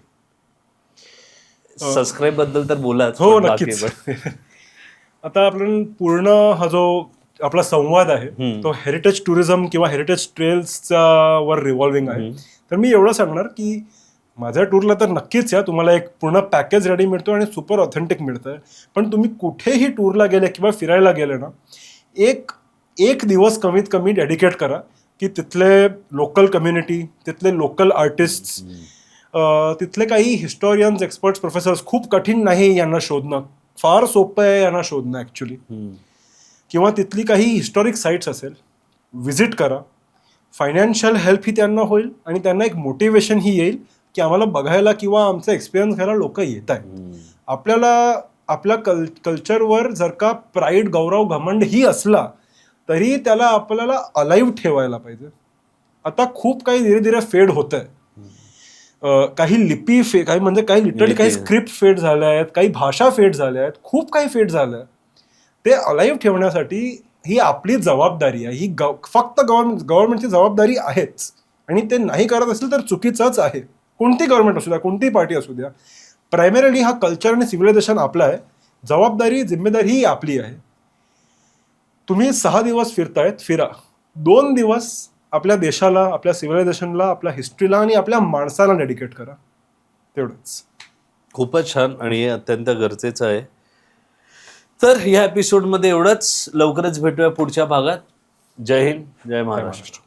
सबस्क्राईब बद्दल तर बोलाच. हो नक्कीच. आता आपण पूर्ण हा जो आपला संवाद आहे तो हेरिटेज टुरिझम किंवा हेरिटेज ट्रेल्सचा वर रिव्हॉल्विंग आहे. तर मी एवढं सांगणार की माझ्या टूरला तर नक्कीच या, तुम्हाला एक पूर्ण पॅकेज रेडी मिळतो आणि सुपर ऑथेंटिक मिळतं. पण तुम्ही कुठेही टूरला गेले किंवा फिरायला गेले ना, एक दिवस कमीत कमी डेडिकेट करा की तिथले लोकल कम्युनिटी, तिथले लोकल आर्टिस्ट्स, तिथले काही हिस्टोरियन्स, एक्सपर्ट्स, प्रोफेसर्स, खूप कठीण नाही यांना शोधणं, फार सोपं आहे यांना शोधणं ॲक्च्युली. किंवा तिथली काही हिस्टॉरिक साईट्स असेल, व्हिजिट करा. फायनान्शियल हेल्प ही त्यांना होईल आणि त्यांना एक मोटिवेशन ही येईल की आम्हाला बघायला किंवा आमचा एक्सपिरियन्स घ्यायला लोक येत आहेत. आपल्याला आपल्या कल्चरवर जर का प्राईड, गौरव, घमंड ही असला तरी त्याला आपल्याला अलाइव्ह ठेवायला पाहिजे. आता खूप काही धीरे धीरे फेड होत आहे. काही लिपी काही लिटरली काही स्क्रिप्ट फेड झाल्या आहेत, काही भाषा फेड झाल्या आहेत, खूप काही फेड झालं आहे. ते अलाइव्ह ठेवण्यासाठी ही आपली जबाबदारी आहे. ही फक्त गव्हर्नमेंटची जबाबदारी आहेच, आणि ते नाही करत असेल तर चुकीचंच आहे. कोणती गव्हर्नमेंट असू द्या, कोणती पार्टी असू द्या, प्रायमरीली हा कल्चर आणि सिव्हिलायझेशन आपलं आहे. जबाबदारी, जिम्मेदारी ही आपली आहे. तुम्ही 6 दिवस फिरतायत, फिरा. 2 दिवस आपल्या देशाला, आपल्या सिव्हिलायझेशनला, आपल्या हिस्ट्रीला आणि आपल्या माणसाला डेडिकेट करा. तेवढंच. खूपच छान, आणि हे अत्यंत गरजेचं आहे. तर या एपिसोडमध्ये एवढंच. लवकरच भेटूया पुढच्या भागात. जय हिंद, जय महाराष्ट्र.